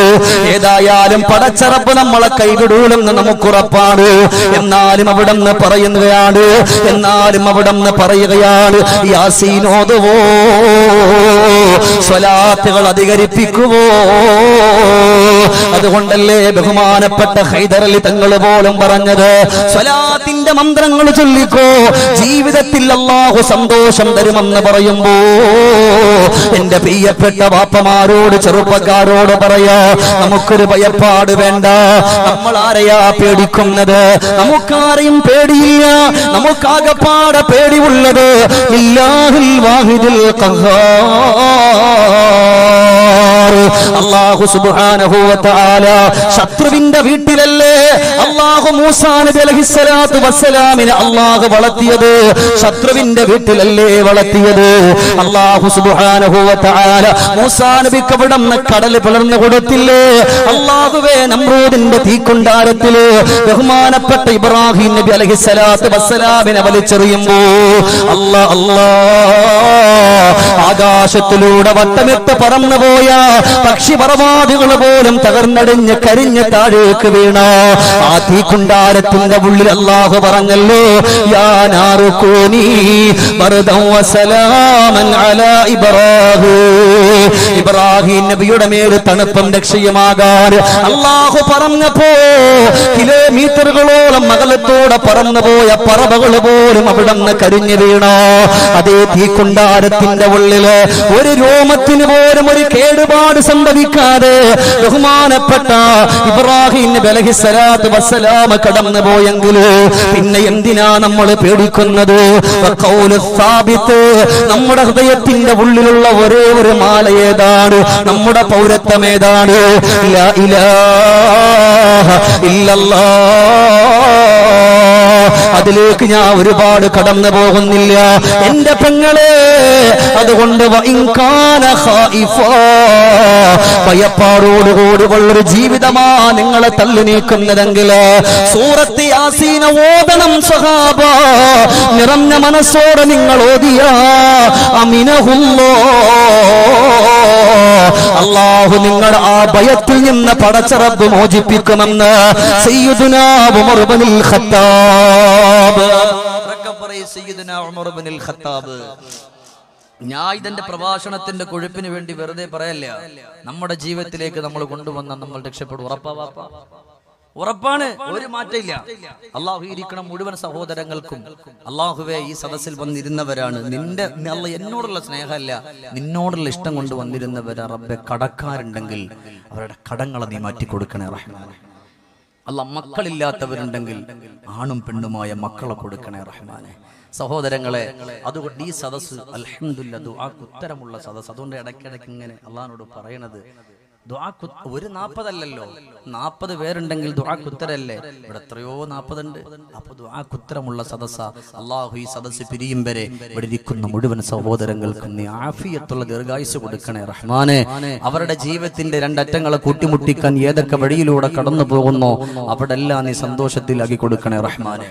Speaker 1: ഏതായാലും പടച്ചറപ്പ് നമ്മളെ കൈവിടൂലെന്ന് നമുക്കുറപ്പാണ്. എന്നാലും അവിടെന്ന് പറയുകയാണ്, യാസീൻ ഓതുവോ, സ്വലാത്തുകൾ അധികരിപ്പിക്കുവോ. അതുകൊണ്ടല്ലേ ബഹുമാനപ്പെട്ട ഹൈദർ അലി തങ്ങൾ പോലും പറഞ്ഞത്, സ്വലാത്തിന്റെ മന്ത്രങ്ങൾ ചൊല്ലിക്കോ, ജീവിതത്തിൽ അല്ലാഹു സന്തോഷം തരുമെന്ന് പറയുമ്പോ എന്റെ പ്രിയപ്പെട്ട ബാപ്പമാരോട് ചെറുപ്പക്കാരോട് പറയാ, നമുക്കൊരു ഭയപ്പാട് വേണ്ട. നമ്മൾ ആരെയാ പേടിക്കുന്നത്? നമുക്കാരെയും പേടിയില്ല. നമുക്കാകപ്പാടെ പേടിയുള്ളത് ലില്ലാഹിൽ വാഹിദിൽ ഖഹാർ. അല്ലാഹു സുബ്ഹാനഹു വ തആല ശത്രുവിന്റെ വീട്ടിലല്ലേ അല്ലാഹു മൂസാ നബി അലൈഹിസ്സലാത്തു വസ്സലാമിനെ അല്ലാഹു വളർത്തിയത്? ശത്രുവിന്റെ വീട്ടിലല്ലേ വളർത്തിയത്? അല്ലാഹു സുബ്ഹാനഹു വ തആല മൂസാ നബിക്ക് അവിടുന്ന് കടൽ പിളർന്നു കൊടുത്തില്ലേ? അല്ലാഹുവേ, നമ്രൂദിന്റെ തീക്കുണ്ടാരത്തില് ബഹുമാനപ്പെട്ട ഇബ്രാഹിം നബി അലൈഹിസ്സലാത്തു വസ്സലാമിനെ വലിച്ചെറിയുമ്പോ ആകാശത്തിലൂടെ വട്ടമിട്ട് പറന്നുപോയ പക്ഷിപർവാദികൾ പോലും തകർന്നടിഞ്ഞ് കരിഞ്ഞ് താഴേക്ക് വീണ ആ തീക്കുണ്ടാരത്തിന്റെ ഉള്ളിൽ അല്ലാഹു പറഞ്ഞല്ലോ, യാ നാറു കൂനി ബർദൻ വസലാമൻ അലാ ഇബ്രാഹിം. ഇബ്രാഹിം നബിയുടെ മേൽ തണുപ്പും രക്ഷയുമാകാൻ അല്ലാഹു പറഞ്ഞപ്പോ കിലോമീറ്ററുകളോളം അകലത്തോടെ പറന്നുപോയ പറവകൾ പോലും അവിടുന്ന് കരിഞ്ഞു വീണ അതേ തീക്കുണ്ടാരത്തിന്റെ ഉള്ളില് ഒരു രോമത്തിന് പോലും ഒരു കേടുപാട് സംഭവിക്കാതെ ബഹുമാനപ്പെട്ട ഇബ്രാഹിം നബി അലൈഹിസ്സലാത്തു വസ്സലാം കടന്നു പോയെങ്കിൽ പിന്നെ എന്തിനാ നമ്മൾ പേടിക്കുന്നത്? നമ്മുടെ ഹൃദയത്തിന്റെ ഉള്ളിലുള്ള ഒരേ ഒരു മാല ഏതാണ്? നമ്മുടെ പൗരത്വം ഏതാണ്? ലാ ഇലാഹ ഇല്ലല്ലാഹ് അതിലേക്ക് ഞാൻ ഒരുപാട് കടന്നു പോകുന്നില്ല എന്റെ പെങ്ങളെ. അതുകൊണ്ട് ഭയപ്പാടോടുകൂടി ഉള്ളൊരു ജീവിതമാ നിങ്ങളെ തള്ളി നീക്കുന്നതെങ്കിൽ സൂറത്ത് യാസീൻ ഓതണം സഹാബ. നിറഞ്ഞ മനസ്സോടെ നിങ്ങൾ ഓതിയാ അമിനഹുല്ലോ, അല്ലാഹു നിങ്ങളുടെ ആ ഭയത്തിൽ നിന്ന് പടച്ച റബ്ബ് മോചിപ്പിക്കുമെന്ന് സയ്യിദുനാ ഉമർ ഇബ്നുൽ ഖത്താബ്. സയ്യിദുനാ ഉമർ ഇബ്നുൽ ഖത്താബ്. ഞാൻ ഇതിന്റെ പ്രഭാഷണത്തിന്റെ കൊഴുപ്പിന് വേണ്ടി വെറുതെ പറയല്ല. നമ്മുടെ ജീവിതത്തിലേക്ക് നമ്മൾ കൊണ്ടുവന്ന നമ്മൾ രക്ഷപ്പെടും. ഉറപ്പാണ്, ഒരു മാറ്റമില്ല. അള്ളാഹു ഇരിക്കണ മുഴുവൻ സഹോദരങ്ങൾക്കും അള്ളാഹുവേ ഈ സദസ്സിൽ വന്നിരുന്നവരാണ്. നിന്റെ എന്നോടുള്ള സ്നേഹമല്ല, നിന്നോടുള്ള ഇഷ്ടം കൊണ്ട് വന്നിരുന്നവരാ റബ്ബെ. കടക്കാരുണ്ടെങ്കിൽ അവരുടെ കടങ്ങളെ നീ മാറ്റിക്കൊടുക്കണേ റഹ്മാനെ. അല്ലാഹ് മക്കളില്ലാത്തവരുണ്ടെങ്കിൽ ആണും പെണ്ണുമായ മക്കളെ കൊടുക്കണേ റഹ്മാനെ. സഹോദരങ്ങളെ, അതുകൊണ്ട് ഈ സദസ്സ് അൽഹംദുലില്ലാഹ് ദുആക്ക് ഉത്തരമുള്ള സദസ്സ്. അതുകൊണ്ട് ഇടയ്ക്കിടയ്ക്ക് ഇങ്ങനെ അള്ളാഹിനോട് പറയണത്, ദുആക്ക് ഒരു 40 അല്ലല്ലോ, 40 പേരുണ്ടെങ്കിൽ ദുആക്ക് ഉത്തരല്ലേ. ഇവിടെ എത്രയോ 40 ഉണ്ട്. അപ്പൊ ദുആക്ക് ഉത്തരമുള്ള സദസ്സ. അള്ളാഹു ഈ സദസ്സ് പിരിയും വരെ ഇവിടെ ഇരിക്കുന്ന മുഴുവൻ സഹോദരങ്ങൾക്കും നീ ആഫിയത്തുള്ള ദീർഘായുസ്സ് കൊടുക്കണേ റഹ്മാനെ. അവരുടെ ജീവിതത്തിന്റെ രണ്ടറ്റങ്ങളെ കൂട്ടിമുട്ടിക്കാൻ ഏതൊക്കെ വഴിയിലൂടെ കടന്നു പോകുന്നോ അവിടെ എല്ലാം നീ സന്തോഷത്തിലാക്കി കൊടുക്കണേ റഹ്മാനെ.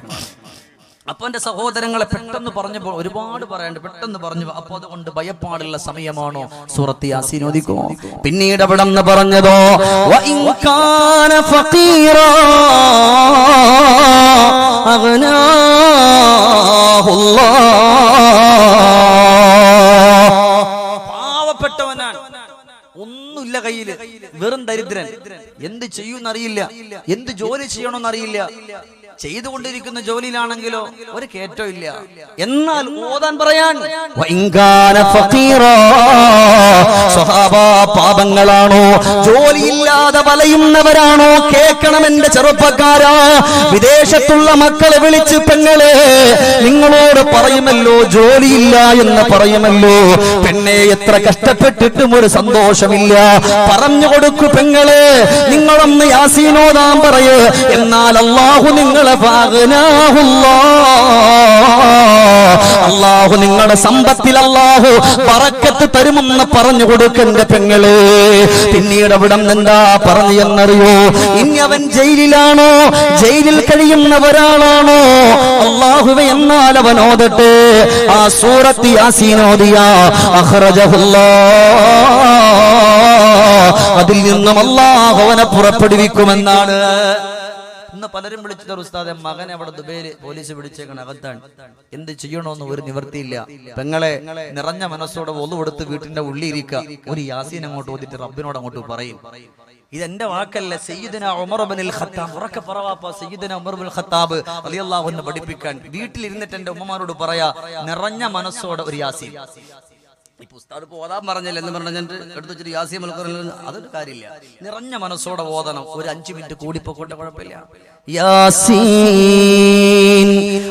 Speaker 1: അപ്പൊ എന്റെ സഹോദരങ്ങളെ പെട്ടെന്ന് പറഞ്ഞപ്പോ ഒരുപാട് പറയാണ്ട് പെട്ടെന്ന് പറഞ്ഞു. അപ്പൊ അതുകൊണ്ട് ഭയപ്പാടുള്ള സമയമാണോ സൂറത്ത് യാസീൻ ഓതിക്കോ. പിന്നീട് അവിടെ നിന്ന് പറഞ്ഞതോ പാവപ്പെട്ടവനാണ്, ഒന്നുമില്ല കയ്യില്, വെറും ദരിദ്രൻ. എന്ത് ചെയ്യുമെന്നറിയില്ല, എന്ത് ജോലി ചെയ്യണമെന്നറിയില്ല. ചെയ്തുകൊണ്ടിരിക്കുന്ന ജോലിയിലാണെങ്കിലോ ഒരു കേറ്റോ ഇല്ല. എന്നാൽ ഓതാൻ പറയാൻ പാപങ്ങളാണോ, ജോലിയില്ലാതെ വലയുന്നവരാണോ, കേൾക്കണം എന്റെ ചെറുപ്പക്കാരാ. വിദേശത്തുള്ള മക്കളെ വിളിച്ച് പെങ്ങളെ നിങ്ങളോട് പറയുമല്ലോ, ജോലിയില്ല എന്ന് പറയുമല്ലോ. പെണ്ണെ എത്ര കഷ്ടപ്പെട്ടിട്ടും ഒരു സന്തോഷമില്ല. പറഞ്ഞു കൊടുക്കു പെങ്ങളെ, നിങ്ങളൊന്ന് യാസീൻ ഓതാൻ പറയ്. എന്നാൽ അല്ലാഹു നിങ്ങളെ അല്ലാഹു നിങ്ങളുടെ സമ്പത്തിൽ അല്ലാഹു ബറക്കത്ത് തരുമെന്ന് പറഞ്ഞു കൊടുക്കണ്ട പെങ്ങളെ. പിന്നീട് അവിടെ എന്താ പറഞ്ഞു എന്നറിയോ? ഇനി അവൻ ജയിലിലാണോ, ജയിലിൽ കഴിയുന്ന ഒരാളാണോ, അല്ലാഹുവേ എന്നാൽ അവൻ ഓതട്ടെ ആ സൂറത്ത് യാസീൻ ഓതിയ അതിൽ നിന്നും അല്ലാഹു അവനെ പുറപ്പെടുവിക്കുമെന്നാണ്. ഇന്ന് പലരും വിളിച്ചിട്ട് ഉസ്താദെ മകനെ അവിടെ ദുബൈയിൽ പോലീസ് പിടിച്ചേക്കണ അകത്താണ്, എന്ത് ചെയ്യണോന്ന് ഒരു നിവൃത്തിയില്ല. പെങ്ങളെ നിറഞ്ഞ മനസ്സോടെ ഒന്നു കൊടുത്ത് വീട്ടിന്റെ ഉള്ളിയിരിക്കുക. ഒരു യാസീൻ അങ്ങോട്ട് ഓതിട്ട് റബ്ബിനോട് അങ്ങോട്ട് പറയും. ഇതെന്റെ വാക്കല്ല, സയ്യിദുനാ ഉമർ ഇബ്നുൽ ഖത്താബ്. ഉറക്കെ പറവാപ്പ, സയ്യിദുനാ ഉമർ ഇബ്നുൽ ഖത്താബ് റളിയല്ലാഹു അൻഹു പഠിപ്പിക്കാൻ വീട്ടിലിരുന്നിട്ട് എന്റെ ഉമ്മമാരോട് പറയാ, നിറഞ്ഞ മനസ്സോടെ ഒരു യാസീൻ. ഇപ്പൊ ഉസ്താദ് ഓതാൻ പറഞ്ഞില്ല എന്ന് പറഞ്ഞിട്ട് എടുത്ത് വെച്ചിട്ട് യാസീൻ അതൊരു കാര്യമില്ല. നിറഞ്ഞ മനസ്സോടെ ഓതണം. ഒരു 5 മിനിറ്റ് കൂടിപ്പോട്ടെ, കുഴപ്പമില്ല. യാസീൻ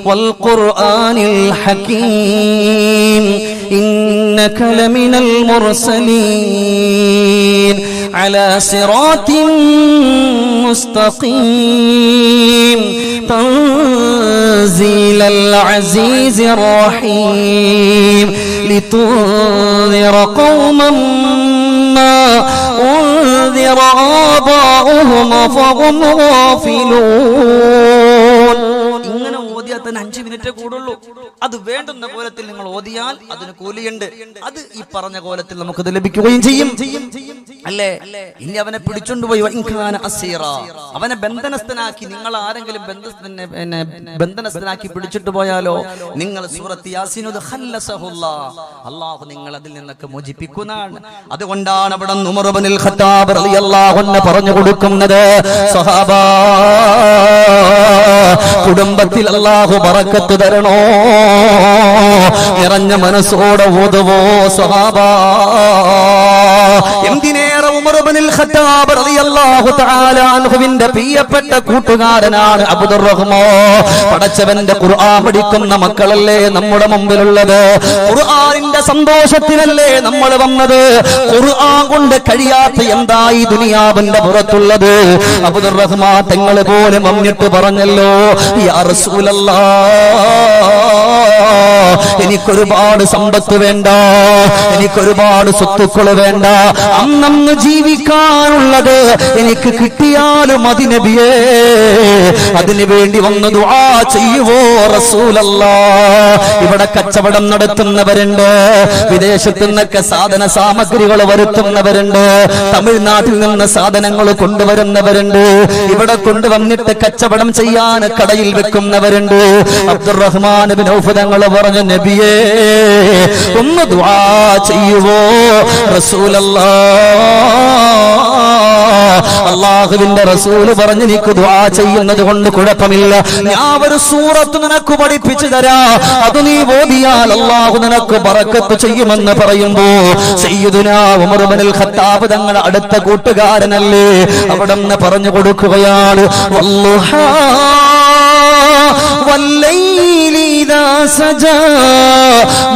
Speaker 1: വൽ ഖുർആനിൽ ഹകീം ഇന്നക ലമിനൽ മുർസലീൻ അലാ സിറാത്തിൻ മുസ്തഖീം തൻസീലൽ അസീസിർ റഹീം لتنذر قوما ما أنذر آباؤهم فهم غافلون. ഇങ്ങനെ ഓതിയാൽ തന്നെ 5 മിനിറ്റേ കൂടുള്ളൂ. അത് വേണ്ടുന്ന കോലത്തിൽ നിങ്ങൾ ഓതിയാൽ അതിന് കൂലിയുണ്ട്. അത് ഈ പറഞ്ഞ കോലത്തിൽ നമുക്കത് ലഭിക്കുകയും ചെയ്യും, അല്ലേ? ഇനി അവനെ പിടിച്ചോണ്ടുപോയി അവനെ ബന്ധനസ്ഥനാക്കി, നിങ്ങൾ ആരെങ്കിലും ബന്ധനസ്ഥനാക്കി പിടിച്ചിട്ട് പോയാലോ നിങ്ങൾ സൂറത്ത് യാസീൻ അല്ലാഹു നിങ്ങൾ അതിൽ നിന്നൊക്കെ മോചിപ്പിക്കുന്നതാണ്. അതുകൊണ്ടാണ് അവിടെ ഉമർ ഇബ്നുൽ ഖത്താബ് റളിയല്ലാഹു അൻഹു പറഞ്ഞു കൊടുക്കുന്നത്, സ്വഹാബാ കുടുംബത്തിൽ അല്ലാഹു ബറക്കത്ത് തരണോ, നിറഞ്ഞ മനസ്സോടെ ഓതുവോ സ്വഹാബാ. എന്തിനേറെ ഉമർ ഇബ്നുൽ ഖത്താബ് റളിയല്ലാഹു തആല അൻഹുവിന്റെ പ്രിയപ്പെട്ട കൂട്ടുകാരനാണ് അബ്ദുറഹ്മാൻ. പടച്ചവന്റെ ഖുർആൻ പഠിക്കുന്ന മക്കളല്ലേ നമ്മുടെ മുമ്പിലുള്ളത്? ഖുർആനിന്റെ സന്തോഷത്തിലല്ലേ നമ്മൾ വന്നത്? ഖുർആൻ കൊണ്ട് കഴിയാത്ത എന്തായി ദുനിയാവിന്റെ പുറത്തുള്ളത്? അബ്ദുറഹ്മാൻ തങ്ങൾ പോലും വന്നിട്ട് പറഞ്ഞല്ലോ, യാ റസൂലല്ലാഹ്, എനിക്കൊരുപാട് സമ്പത്ത് വേണ്ട, എനിക്കൊരുപാട് സ്വത്തുക്കൾ വേണ്ട, അന്നന്ന് ജീവിക്കാനുള്ളത് എനിക്ക് കിട്ടിയാലും മതി നബിയേ. അതിനു വേണ്ടി വന്ന് ദുആ ചെയ്യുവോ റസൂലല്ലാഹ്? ഇവിടെ കച്ചവടം നടത്തുന്നവരുണ്ട്, വിദേശത്തു നിന്നൊക്കെ സാധന സാമഗ്രികൾ വരുത്തുന്നവരുണ്ട്, തമിഴ്നാട്ടിൽ നിന്ന് സാധനങ്ങൾ കൊണ്ടുവരുന്നവരുണ്ട്, ഇവിടെ കൊണ്ടുവന്നിട്ട് കച്ചവടം ചെയ്യാൻ കടയിൽ വെക്കുന്നവരുണ്ട്. അബ്ദുറഹ്മാൻ ഇബ്നു ഔഫ് തങ്ങൾ പറഞ്ഞു, നബിയേ ഒന്ന് ദുആ ചെയ്യുവോ റസൂലല്ലാഹ്? അല്ലാഹുവിന്റെ റസൂല് പറഞ്ഞു, നിനക്ക് ദുആ ചെയ്യുന്നത് കൊണ്ട് കുഴപ്പമില്ല, ഞാൻ ഒരു സൂറത്ത് നിനക്ക് പഠിപ്പിച്ചു തരാം, അത് നീ ഓതിയാൽ അല്ലാഹു നിനക്ക് ബറക്കത്ത് ചെയ്യുമെന്ന് പറയുമ്പോ സയ്യിദുനാ ഉമർ ഇബ്നുൽ ഖത്താബ് തങ്ങളുടെ അടുത്ത കൂട്ടുകാരനല്ലേ, അവിടെ നിന്ന് പറഞ്ഞു കൊടുക്കുകയാണ്, വല്ലുഹാ والليل إذا سجى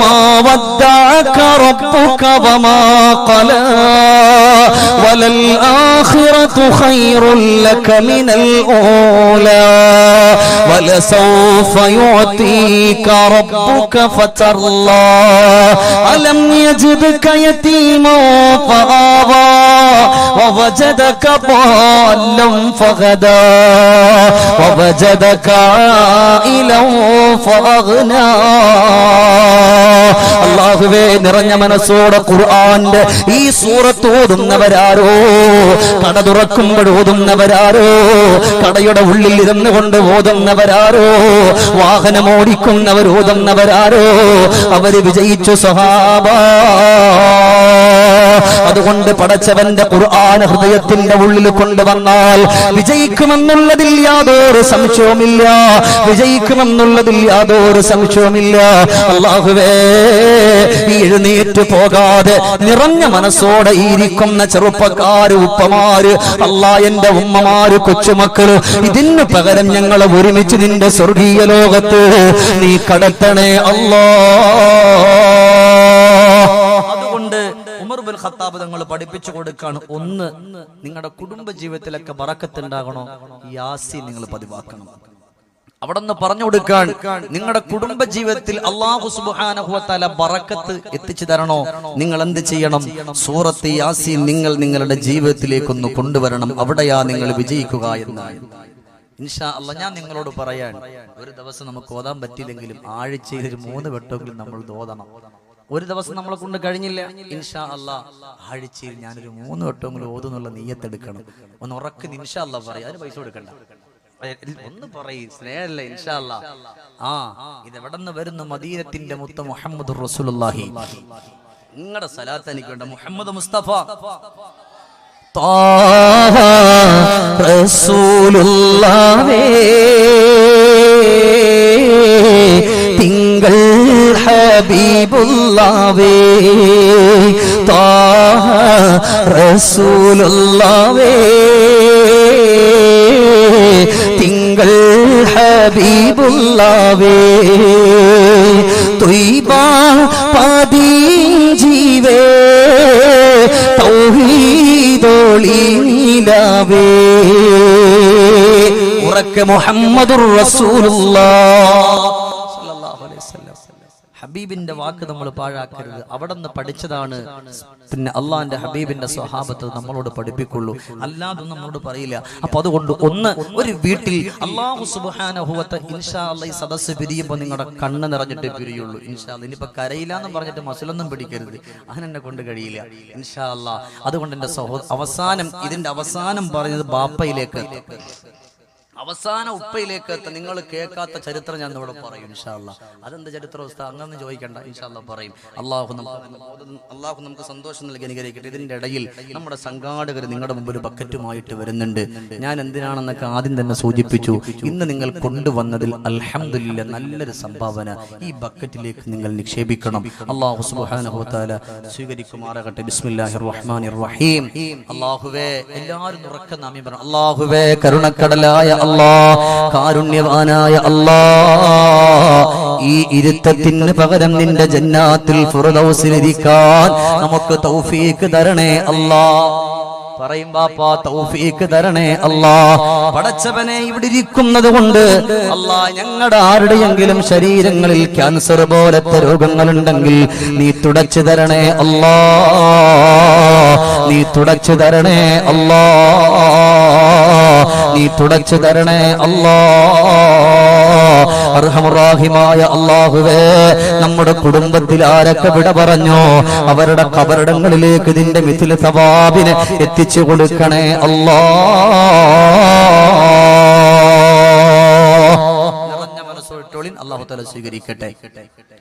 Speaker 1: ما ودعك ربك وما قلى وللآخرة خير لك من الأولى ولسوف يعطيك ربك فترضى ألم يجدك يتيما فآوى ووجدك ضالا فهدى ووجدك عائلا فأغنى. അല്ലാഹുവേ, നിറഞ്ഞ മനസ്സോടെ ഖുർആന്റെ ഈ സൂറത്ത് ഓതുന്നവരാരോ, കട തുറക്കുമ്പോൾ ഓതുന്നവരാരോ, കടയുടെ ഉള്ളിൽ ഇരുന്നു കൊണ്ട് ഓതുന്നവരാരോ, വാഹനം ഓടിക്കുന്നവർ ഓതുന്നവരാരോ, അവര് വിജയിച്ചു സ്വഹാബ. അതുകൊണ്ട് പടച്ചവന്റെ ഖുർആൻ ഹൃദയത്തിന്റെ ഉള്ളിൽ കൊണ്ടുവന്നാൽ വിജയിക്കുമെന്നുള്ളതിൽ യാതൊരു സംശയവുമില്ല, വിജയിക്കുമെന്നുള്ളതിൽ യാതൊരു സംശയവുമില്ല. അല്ലാഹുവേ, എഴുന്നേറ്റ് പോകാതെ നിറഞ്ഞ മനസ്സോടെ ഇരിക്കുന്ന ചെറുപ്പക്കാര്, ഉപ്പമാര്, അല്ലാ എന്റെ ഉമ്മമാര്, കൊച്ചുമക്കള്, ഇതിന് പകരം ഞങ്ങളെ ഒരുമിച്ച് നിന്റെ സ്വർഗീയ ലോകത്ത് നീ കടത്തണേ അല്ലാ. അതുകൊണ്ട് ഉമർ ഇബ്നുൽ ഖത്താബ് തങ്ങൾ പഠിപ്പിച്ചു കൊടുക്കാണ്, ഒന്ന് നിങ്ങളുടെ കുടുംബ ജീവിതത്തിലൊക്കെ ബറക്കത്ത് ഉണ്ടാകണോ, യാസീൻ നിങ്ങൾ പതിവാക്കണം. അവിടെ നിന്ന് പറഞ്ഞു കൊടുക്കാൻ, നിങ്ങളുടെ കുടുംബ ജീവിതത്തിൽ അല്ലാഹു സുബ്ഹാനഹു വ തആല ബറക്കത്ത് എത്തിച്ചു തരണോ, നിങ്ങൾ എന്ത് ചെയ്യണം? സൂറത്ത് യാസീൻ നിങ്ങൾ നിങ്ങളുടെ ജീവിതത്തിലേക്കൊന്ന് കൊണ്ടുവരണം, അവിടെയാ നിങ്ങൾ വിജയിക്കുക എന്നാണ്. ഇൻഷാ അല്ലാഹ് ഞാൻ നിങ്ങളോട് പറയാൻ, ഒരു ദിവസം നമുക്ക് ഓതാൻ പറ്റിയില്ലെങ്കിലും ആഴ്ചയിൽ ഒരു 3 വട്ടമെങ്കിലും നമ്മൾ ഓതണം. ഒരു ദിവസം നമ്മളെ കൊണ്ട് കഴിഞ്ഞില്ല, ഇൻഷാ അല്ലാഹ് ആഴ്ചയിൽ ഞാനൊരു 3 വട്ടമെങ്കിലും ഓതുന്നുള്ള നിയ്യത്തെടുക്കണം. ഒന്ന് ഉറക്ക് ഇൻഷാ അല്ലാഹ് പറയാം, അതിന് പൈസ കൊടുക്കണ്ട, ഒന്ന് പറയും സ്നേഹല്ലേ ഇൻഷാ അല്ലാഹ്. ഇത് എവിടെ നിന്ന് വരുന്നു? മദീനത്തിന്റെ മുത്ത മുഹമ്മദുർ റസൂലുള്ളാഹി. നിങ്ങളുടെ സലാത്ത് എനിക്ക് വേണ്ട, മുഹമ്മദ് മുസ്തഫ ത്വാഹ റസൂലുള്ളാഹി തിങ്കൾ ഹബീബുള്ളാഹി ത്വാഹ റസൂലുള്ളാഹി തിങ്കൾ ഹബീബുള്ളാഹി ത്വയ്ബ പദീജീവേ തൗഹീദോളി നീലാവേ. ഉറക്കെ മുഹമ്മദുർ റസൂലുള്ളാഹ് സ്വല്ലല്ലാഹു അലൈഹി വസല്ലം. ഹബീബിന്റെ വാക്ക് നമ്മൾ പാഴാക്കരുത്. അവിടെ നിന്ന് പഠിച്ചതാണ് പിന്നെ അള്ളാന്റെ ഹബീബിന്റെ സ്വഹാബത്ത് നമ്മളോട് പഠിപ്പിക്കുള്ളൂ, അല്ലാതെ നമ്മളോട് പറയില്ല. അപ്പൊ അതുകൊണ്ട് ഒന്ന്, ഒരു വീട്ടിൽ അല്ലാഹു സുബ്ഹാനഹു വ തആല ഇൻഷാ അല്ലാഹ് ഈ സദസ്സ് പിരിയുമ്പോൾ നിങ്ങളുടെ കണ്ണ് നിറഞ്ഞിട്ടേ പിരിയുള്ളൂ ഇൻഷാ അല്ലാഹ്. ഇനിയിപ്പോ കരയില്ലാന്ന് പറഞ്ഞിട്ട് മസിലൊന്നും പിടിക്കരുത്, അതിനെന്നെ കൊണ്ട് കഴിയില്ല ഇൻഷാ അല്ലാഹ്. അതുകൊണ്ട് എന്റെ അവസാനം, ഇതിന്റെ അവസാനം പറഞ്ഞത് ബാപ്പയിലേക്ക്, അവസാന ഉപ്പയിലേക്ക് എത്താൻ നിങ്ങൾ കേൾക്കാത്ത ചരിത്രം ഞാൻ ഇവിടെ പറയും ഇൻഷാ അല്ലാഹ്. അതെന്ത് ചരിത്ര അവസ്ഥ അങ്ങനെ ചോദിക്കണ്ട, ഇൻഷാ അല്ലാഹ് പറയും. അള്ളാഹു നമുക്ക് സന്തോഷം നൽകി അനുഗ്രഹിക്കട്ടെ. ഇതിന്റെ ഇടയിൽ നമ്മുടെ സംഘാടകർ നിങ്ങളുടെ മുമ്പിൽ ബക്കറ്റുമായിട്ട് വരുന്നുണ്ട്. ഞാൻ എന്തിനാണെന്നൊക്കെ ആദ്യം തന്നെ സൂചിപ്പിച്ചു. ഇന്ന് നിങ്ങൾ കൊണ്ടുവന്നതിൽ അൽഹംദുലില്ലാഹ് നല്ലൊരു സംഭാവന ഈ ബക്കറ്റിലേക്ക് നിങ്ങൾ നിക്ഷേപിക്കണം. അള്ളാഹു സുബ്ഹാനഹു വ തആല സ്വീകരിക്കുമാറാകട്ടെ. ബിസ്മില്ലാഹിർ റഹ്മാനിർ റഹീം. അല്ലാഹുവേ, എല്ലാവരും ഉറക്കെ ആമീൻ പറ. അല്ലാഹുവേ, കരുണക്കടലായ അല്ലാഹ്, കാരുണ്യവാനായ അല്ലാഹ്, ഈ ഇരുത്തത്തിന് പകരം നിന്റെ ജന്നാത്തുൽ ഫിർദൗസിലിരിക്കാൻ നമുക്ക് തൗഫീഖ് തരണേ അല്ലാഹ്. പറയും ബാപ്പാ, തൗഫീഖ് തരണേ അല്ലാഹ്. പടച്ചവനെ, ഇവിടെ ഇരിക്കുന്നത് കൊണ്ട് അല്ലാഹ് ഞങ്ങളുടെ ആരുടെയെങ്കിലും ശരീരങ്ങളിൽ ക്യാൻസർ പോലത്തെ രോഗങ്ങളുണ്ടെങ്കിൽ നീ തുടച്ചു തരണേ അല്ലാഹ്. നീ തുടച്ചു തരണേ അല്ലാഹ്. നീ തുടച്ചു തരണേ അല്ലാഹ്. അർഹമുറാഹിമായ അല്ലാഹുവേ, നമ്മുടെ കുടുംബത്തിൽ ആരൊക്കെ വിട പറഞ്ഞോ അവരുടെ ഖബറിടങ്ങളിലേക്ക് നിന്റെ മിഥില സവാബിനെ എത്തിച്ചു കൊടുക്കണേ അല്ലാഹ്. നിറഞ്ഞ മനസ്സോട്ടോളിൻ അല്ലാഹു തആല സ്വീകരിക്കട്ടെ.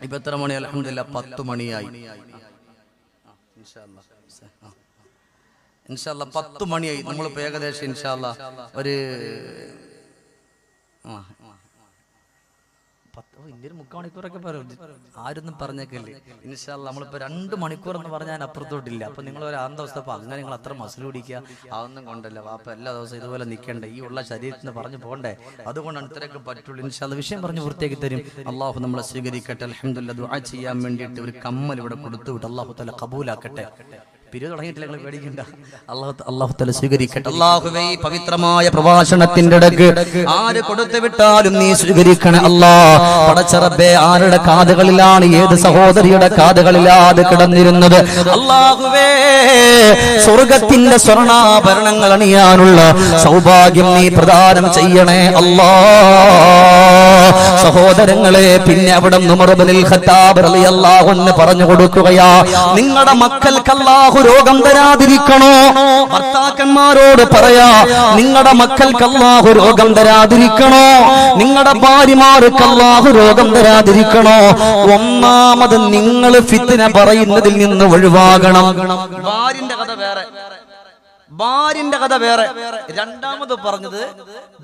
Speaker 1: ഇപ്പൊ എത്ര മണി? അൽഹംദുലില്ലാഹ് 10 മണിയായി. ഇൻഷാ അല്ലാഹ് 10 മണിയായി. നമ്മളിപ്പോ ഏകദേശം ഇൻഷാ അല്ലാഹ് ഒരു 3 മണിക്കൂറൊക്കെ പറയും. ആരൊന്നും പറഞ്ഞേക്കല്ലേ. ഇൻഷാ അല്ലാഹ് നമ്മളിപ്പോ 2 മണിക്കൂർ എന്ന് പറഞ്ഞാൽ അപ്പുറത്തോട്ടില്ല. അപ്പൊ നിങ്ങൾ ഒരു അന്തവസ്ഥ അങ്ങനെ നിങ്ങൾ അത്ര മസിൽ പിടിക്കുക അതൊന്നും കൊണ്ടല്ല വാപ്പ എല്ലാ ദിവസവും ഇതുപോലെ നിൽക്കണ്ടേ, ഈ ഉള്ള ശരീരത്തിന് പറഞ്ഞു പോകണ്ടേ, അതുകൊണ്ടാണ് ഇത്രയൊക്കെ പറ്റുള്ളൂ. ഇൻഷാ അല്ലാഹ് വിഷയം പറഞ്ഞ് പൂർത്തിയാക്കി തരും. അള്ളാഹു നമ്മളെ സ്വീകരിക്കട്ടെ. അൽഹംദുലില്ലാഹ് ദുആ ചെയ്യാൻ വേണ്ടിയിട്ട് ഒരു കമ്മൽ ഇവിടെ കൊടുത്തു വിട്ട് അള്ളാഹു തആല ഖബൂലാക്കട്ടെ. പിരിവ് തുടങ്ങിയിട്ടില്ല, നിങ്ങൾ പേടിക്കണ്ട. അള്ളാഹു തആല സ്വീകരിക്കട്ടെ. അല്ലാഹുവേ, ഈ പവിത്രമായ പ്രഭാഷണത്തിന്റെ ഇടയ്ക്ക് ആര് കൊടുത്തു വിട്ടാലും നീ സ്വീകരിക്കണേ അല്ലാഹ്. പടച്ച റബ്ബേ, ആരുടെ കാതുകളിലാണ്, ഏത് സഹോദരിയുടെ കാതുകളിലാണ് കിടന്നിരുന്നത് അല്ലാഹുവേ, സ്വർഗത്തിന്റെ സ്വർണ്ണാഭരണങ്ങൾ അണിയാനുള്ള സൗഭാഗ്യം നീ പ്രദാനം ചെയ്യണേ അല്ലാഹ്. സഹോദരങ്ങളെ, പിന്നെ അവിടെ ഉമർ ഇബ്നുൽ ഖത്താബ് റളിയല്ലാഹു അൻഹു പറഞ്ഞു കൊടുക്കുകയാ, നിങ്ങളുടെ മക്കൾക്ക് അല്ലാഹു രോഗം തരാതിരിക്കണോ? ഭർത്താക്കന്മാരോട് പറയാ, നിങ്ങളുടെ മക്കൾക്ക് അല്ലാഹു രോഗം തരാതിരിക്കണോ? നിങ്ങളുടെ ഭാര്യമാർക്ക് അല്ലാഹു രോഗം തരാതിരിക്കണോ? ഒന്നാമത് നിങ്ങൾ ഫിത്ന പറയുന്നതിൽ നിന്ന് ഒഴിവാകണം. ഭാര്യന്റെ കഥ വേറെ. രണ്ടാമത് പറഞ്ഞത്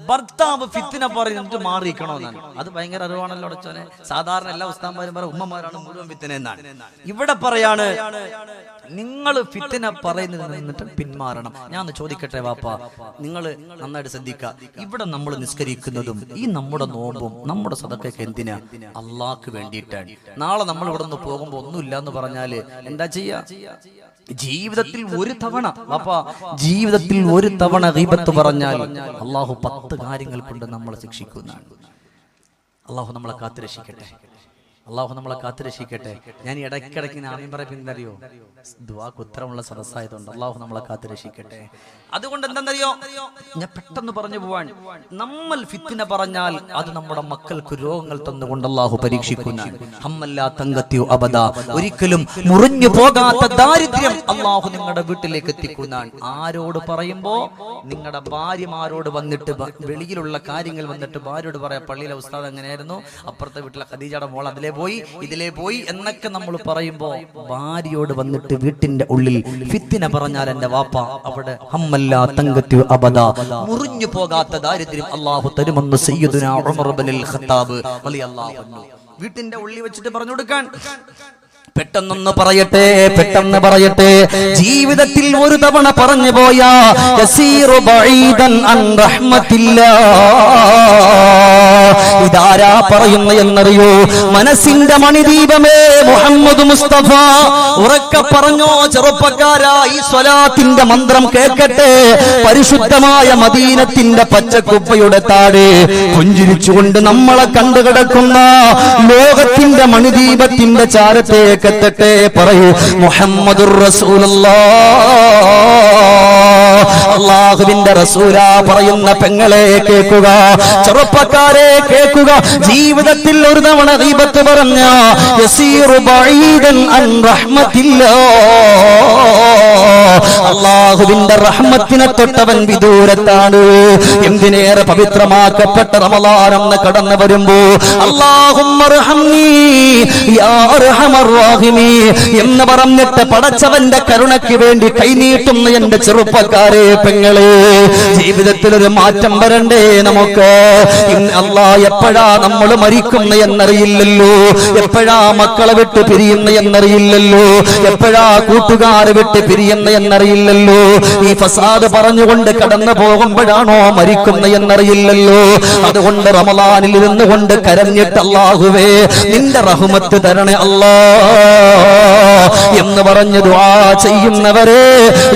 Speaker 1: ഭർത്താവ് ഫിത്ന പറയുന്നത് മാറിയിരിക്കണോ എന്നാണ്. അത് ഭയങ്കര അറിവാണല്ലോ അടച്ചോനെ. സാധാരണ എല്ലാ ഉസ്താദ്മാരും പറയും ഉമ്മമാരാണ് മുഴുവൻ ഫിത്ന എന്നാണ്. ഇവിടെ പറയാണ് നിങ്ങൾ ഫിത്ന പറയുന്നതിൽ നിന്നിട്ട് പിന്മാറണം. ഞാൻ ഒന്ന് ചോദിക്കട്ടെ വാപ്പ, നിങ്ങൾ നന്നായിട്ട് ശ്രദ്ധിക്കുക. ഇവിടെ നമ്മൾ നിസ്കരിക്കുന്നതും ഈ നമ്മുടെ നോമ്പും നമ്മുടെ സദഖയൊക്കെ എന്തിനാ? അള്ളാഹ്ക്ക് വേണ്ടിയിട്ടാണ്. നാളെ നമ്മൾ ഇവിടെ നിന്ന് പോകുമ്പോ ഒന്നുമില്ല എന്ന് പറഞ്ഞാല് എന്താ ചെയ്യാ? ജീവിതത്തിൽ ഒരു തവണ ജീവിതത്തിൽ ഒരു തവണ ഗീബത്ത് പറഞ്ഞാൽ അള്ളാഹു 10 കാര്യങ്ങൾ കൊണ്ട് നമ്മളെ ശിക്ഷിക്കുന്നതാണ്. അള്ളാഹു നമ്മളെ കാത്തുരക്ഷിക്കട്ടെ. അള്ളാഹു നമ്മളെ കാത്തുരക്ഷിക്കട്ടെ. ഞാൻ ഇടയ്ക്കിടയ്ക്ക് ആമീൻ പറയുന്നറിയോ, ദുആക്ക് ഉത്തരമുള്ള സദസ്സായതുകൊണ്ട് അള്ളാഹു നമ്മളെ കാത്തുരക്ഷിക്കട്ടെ. അതുകൊണ്ട് എന്താണെന്നറിയോ, ഞാൻ പെട്ടെന്ന് പറഞ്ഞു പോവാൻ, നമ്മൾ ഫിത്ന പറഞ്ഞാൽ അത് നമ്മുടെ മക്കൾക്ക് രോഗങ്ങൾ തന്നുകൊണ്ട് അള്ളാഹു പരീക്ഷിക്കുന്നതാണ്. ഹമ്മല്ലാ തങ്കത്തിയോ അബദ, ഒരിക്കലും മുറിഞ്ഞു പോകാത്ത ദാരിദ്ര്യം അള്ളാഹു നിങ്ങളുടെ വീട്ടിലേക്ക് എത്തിക്കുന്നതാണ്. ആരോട് പറയുമ്പോ? നിങ്ങളുടെ ഭാര്യമാരോട് വന്നിട്ട്, വെളിയിലുള്ള കാര്യങ്ങൾ വന്നിട്ട് ഭാര്യയോട് പറയാം, പള്ളിയിലെ ഉസ്താദ് എങ്ങനെയായിരുന്നു, അപ്പുറത്തെ വീട്ടിലെ ഖദീജയുടെ മോൾ അതിലെ പോയി ഇതിലെ പോയി എന്നൊക്കെ നമ്മൾ പറയുമ്പോ ഭാര്യയോട് വന്നിട്ട് വീട്ടിന്റെ ഉള്ളിൽ ഫിത്ന പറഞ്ഞാൽ എന്റെ വാപ്പ അവിടെ ഹമ്മല്ലാ തങ്കത്തി അബദ, മുറിഞ്ഞു പോകാത്ത ദാരിദ്ര്യം അള്ളാഹു തരുമെന്ന് സയ്യിദുനാ ഉമർ ഇബ്നുൽ ഖത്താബ് റളിയല്ലാഹു അൻഹു വീട്ടിന്റെ ഉള്ളിൽ വെച്ചിട്ട് പറഞ്ഞു കൊടുക്കാൻ. പെട്ടെന്ന് പറയട്ടെ, ജീവിതത്തിൽ ഒരു തവണ പറഞ്ഞു പോയാ യസീറു ബഈദൻ അൻ റഹ്മത്തില്ലാഹ്. ഇതാരാ പറയുന്ന എന്നറിയോ? മനസ്സിന്റെ മണിദീപമേ മുഹമ്മദ് മുസ്തഫ. ഉറക്കെ പറഞ്ഞോ ചെറുപ്പക്കാരാ, ഈ സ്വലാത്തിന്റെ മന്ത്രം കേൾക്കട്ടെ. പരിശുദ്ധമായ മദീനത്തിന്റെ പച്ചക്കുപ്പയുടെ താഴെ പുഞ്ചിരിച്ചുകൊണ്ട് നമ്മളെ കണ്ടുകിടക്കുന്ന ലോകത്തിന്റെ മണിദീപത്തിന്റെ ചാരത്തേക്ക് എത്തട്ടെ. പറയൂ മുഹമ്മദുർ റസൂലുള്ളാഹ്. അല്ലാഹുവിന്റെ റസൂലാ പറയുന്ന പെങ്ങളെ കേൾക്കുക, ചെറുപ്പക്കാരെ കേൾക്കുക. ജീവിതത്തിൽ ഒരു തവണ ഗീബത്ത് പറഞ്ഞ യസീറു ബഈദൻ അൻ റഹ്മത്തില്ലാഹ്. അല്ലാഹ് അല്ലാഹുവിന്റെ റഹ്മത്തിനെ തൊട്ടവൻ വിദൂരത്താണ്. എന്തിനേറെ പവിത്രമാക്കപ്പെട്ട റമളാൻ എന്ന് കടന്നു വരുമ്പോ അല്ലാഹുമ്മ റഹ്മനി യാ അർഹമർ റഹീമീൻ എന്ന് പറഞ്ഞിട്ട് പടച്ചവന്റെ കരുണയ്ക്ക് വേണ്ടി കൈനീട്ടുന്ന എന്റെ ചെറുപ്പക്കാരെ പെങ്ങളെ, ജീവിതത്തിൽ ഒരു മാറ്റം വരണ്ടേ നമുക്ക്? അല്ലാഹ് എപ്പോഴാ നമ്മൾ മരിക്കുന്ന എന്നറിയില്ലല്ലോ, എപ്പോഴാ മക്കളെ വിട്ട് പിരിയുന്ന എന്നറിയില്ലല്ലോ, എപ്പോഴാ കൂട്ടുകാരെ വിട്ട് പിരിയുന്ന എന്നറിയില്ലല്ലോ. ഈ ഫസാദ് പറഞ്ഞുകൊണ്ട് കടന്നു പോകുമ്പോഴാണോ മരിക്കുന്ന എന്നറിയില്ലല്ലോ. അതുകൊണ്ട് റമളാനിൽ ഇരുന്നു കൊണ്ട് കരഞ്ഞിട്ട് അല്ലാഹുവേ നിന്റെ റഹ്മത്ത് തരണേ അല്ലാ എന്ന് പറഞ്ഞ് ദുആ ചെയ്യുന്നവരെ,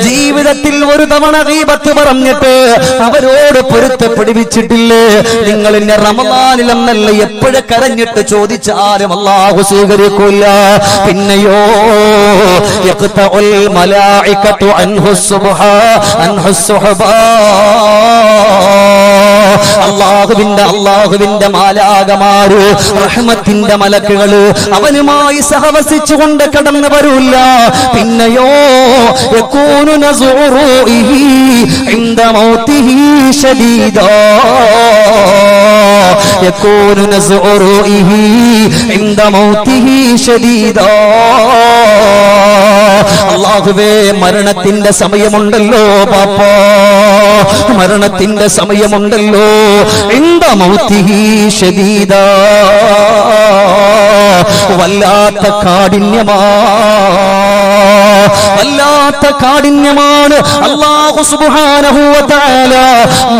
Speaker 1: ജീവിതത്തിൽ ഒരു തവണ ഗീബത്ത് പറഞ്ഞിട്ട് അവരോട് പൊരുത്തപ്പെടുവിച്ചിട്ടില്ലേ? നിങ്ങൾ ഇന്നെ റമളാനിൽ എന്നല്ല എപ്പോഴും കരഞ്ഞിട്ട് ചോദിച്ചാലും അല്ലാഹു സ്വീകരിക്കൂല. പിന്നെയോ യഖ്തഉൽ മലായികതു അൻഹു സുബ്ഹാ അല്ലാഹുവിന്റെ മാലാകമാര്, റഹ്മത്തിന്റെ മലക്കുകള് അവനുമായി സഹവസിച്ചുകൊണ്ട് കടന്നു വരൂല്ല. പിന്നെയോ യകൂനു നസുറുഹി ഇൻദ മൗതിഹി ശദീദാ, യകൂനു നസുറുഹി ഇൻദ മൗതിഹി ശദീദാ. അല്ലാഹുവേ മരണത്തിന്റെ സമയമുണ്ടല്ലോ പാപ്പാ, മരണത്തിന്റെ സമയമുണ്ടല്ലോ. ഇൻദ മൗതിഹി ശദീദാ, വല്ലാത്ത കാഠിന്യമാ, വല്ലാത്ത കാഠിന്യമാണ്. അല്ലാഹു സുബ്ഹാനഹു വ തആല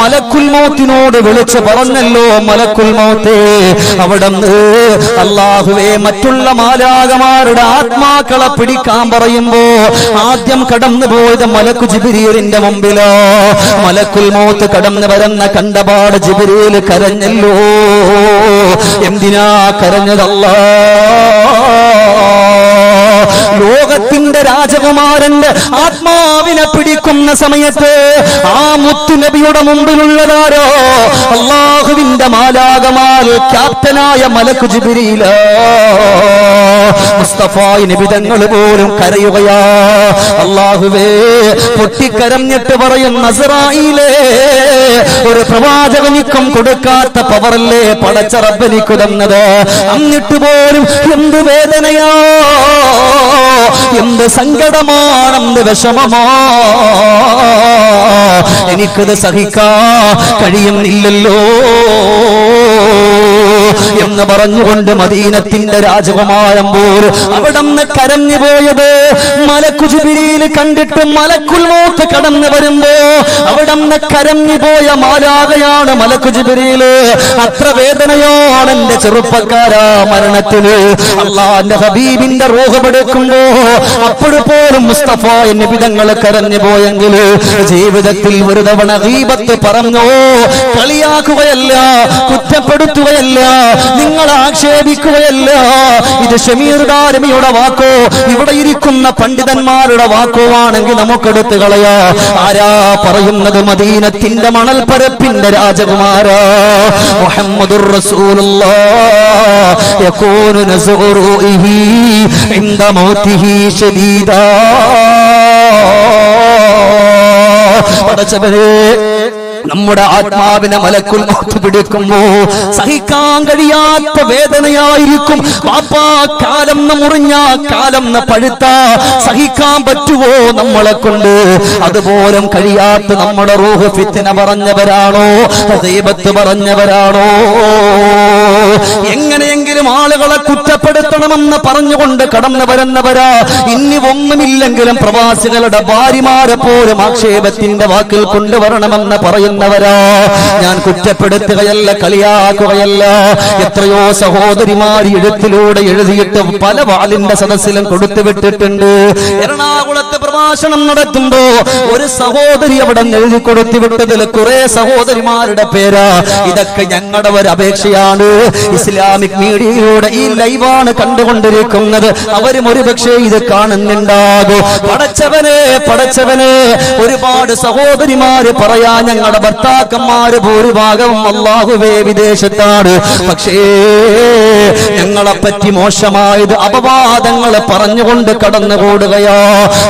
Speaker 1: മലക്കുൽ മൗത്തിനോട് വിളിച്ചു പറഞ്ഞല്ലോ, മലക്കുൽ മൗത്തേ അവിടുന്ന് അല്ലാഹുവേ മറ്റുള്ള മാലാകമാരുടെ ആത്മാക്കളെ പിടിക്കാൻ പറയുമ്പോ ആദ്യം കടന്നു പോയത് മലക്കു ജിബ്രീലിന്റെ മുമ്പിലോ. മലക്കുൽ മൗത്ത് കടന്നു വരുന്ന കണ്ടപാട് ജിബ്രീൽ കരഞ്ഞല്ലോ. എന്തിനാ കരഞ്ഞതല്ലാ? ലോകത്തിന്റെ രാജകുമാരന്റെ ആത്മാവിനെ പിടിക്കുന്ന സമയത്ത് ആ മുത്തുനബിയുടെ മുമ്പിലുള്ളതാരോ? അല്ലാഹുവിന്റെ മാലാകമാർ, ക്യാപ്റ്റനായ മലക്കു ജിബ്രീൽ. മുസ്തഫ നബി തങ്ങൾ പോലും കരയുകയാ. അല്ലാഹുവേ പൊട്ടിക്കരഞ്ഞിട്ട് പറയും, അസ്റായീലേ ഒരു പ്രവാചകനിക്കും കൊടുക്കാത്ത പവറല്ലേ പടച്ച റബ്ബനിക്കു തന്നത്. എന്നിട്ട് പോലും എന്ത് വേദനയാ, എന്ത് സങ്കടമാണ്, എന്ത് വിഷമമാ, എനിക്കത് സഹിക്കാൻ കഴിയുന്നില്ലല്ലോ എന്ന് പറഞ്ഞുകൊണ്ട് മദീനത്തിന്റെ രാജകുമാരൻ പോലും അവിടുന്ന് കരഞ്ഞു പോയത്. മലക്കു ജിബ്രീൽ കണ്ടിട്ട് മലക്കുൽ മൗത്ത് കടന്നു വരുമ്പോ അവിടുന്ന് കരഞ്ഞു പോയ മാലാകയാണ് മലക്കു ജിബ്രീൽ. അത്ര വേദനയാണ് എന്റെ ചെറുപ്പക്കാരാ മരണത്തിന്. അല്ലാഹുവിന്റെ ഹബീബിന്റെ റൂഹ് എടുക്കുമ്പോ അപ്പോഴുപോലും മുസ്തഫ നബി തങ്ങൾ കരഞ്ഞു പോയെങ്കിൽ ജീവിതത്തിൽ ഒരു തവണ ഗീബത്ത് പറഞ്ഞോ? കളിയാക്കുകയല്ല, കുറ്റപ്പെടുത്തുകയല്ല, നിങ്ങൾ ആക്ഷേപിക്കുകയല്ല. ഇത് ഷമീർ ദാരിമിയുടെ വാക്കോ ഇവിടെ ഇരിക്കുന്ന പണ്ഡിതന്മാരുടെ വാക്കോ ആണെങ്കിൽ നമുക്കെടുത്ത് കളയാ. ആരാ പറയുന്നത്? മദീനത്തിന്റെ മണൽപ്പരപ്പിന്റെ രാജകുമാരാ മുഹമ്മദുർ റസൂലുള്ളാഹ്. യകൂനു നസുറുഹി ഇൻദ മൗതിഹി ശദീദാ. പടച്ചവനേ, നമ്മുടെ ആത്മാവിനെ മലക്കുൽ മൗത്ത് പിടിക്കുമ്പോ സഹിക്കാൻ കഴിയാത്ത വേദനയായിരിക്കും. പാപ്പാ കാലം മുറിഞ്ഞ, കാലം പഴുത്ത സഹിക്കാൻ പറ്റുവോ നമ്മളെ കൊണ്ട്? അതുപോലും കഴിയാത്ത നമ്മുടെ റൂഹ് ഫിത്ന പറഞ്ഞവരാണോ, ഗീബത്ത് പറഞ്ഞവരാണോ? എങ്ങനെയെങ്കിലും ആളുകളെ കുറ്റപ്പെടുത്തണമെന്ന് പറഞ്ഞുകൊണ്ട് കടന്നു വരുന്നവരാ. ഇനി ഒന്നുമില്ലെങ്കിലും പ്രവാസികളുടെ ഭാര്യമാരെ പോലും ആക്ഷേപത്തിന്റെ വാക്കിൽ കൊണ്ടുവരണമെന്ന് പറയുന്നവരാ. ഞാൻ കുറ്റപ്പെടുത്തുകയല്ല, കളിയാക്കുകയല്ല. എത്രയോ സഹോദരിമാർ എഴുത്തിലൂടെ എഴുതിയിട്ട് പല വാലിന്റെ സദസ്സിലും കൊടുത്തുവിട്ടിട്ടുണ്ട്. എറണാകുളത്ത് പ്രഭാഷണം നടത്തുമ്പോ ഒരു സഹോദരി അവിടെ എഴുതി കൊടുത്തുവിട്ടതിൽ കുറെ സഹോദരിമാരുടെ പേരാ. ഇതൊക്കെ ഞങ്ങളുടെ ഒരു അപേക്ഷയാണ്. ഇസ്ലാമിക് മീഡിയ വീഡിയോയുടെ ഈ ലൈവാണ് കണ്ടുകൊണ്ടിരിക്കുന്നത്, അവരും ഒരുപക്ഷെ ഇത് കാണുന്നുണ്ടാകും. പടച്ചവനെ ഒരുപാട് സഹോദരിമാര് പറയാ ഞങ്ങളുടെ ഭർത്താക്കന്മാര് ഭൂരിഭാഗവും അല്ലാഹുവേ വിദേശത്താണ്, പക്ഷേ ഞങ്ങളെ പറ്റി മോശമായത് അപവാദങ്ങൾ പറഞ്ഞുകൊണ്ട് കടന്നുകൂടുകയോ.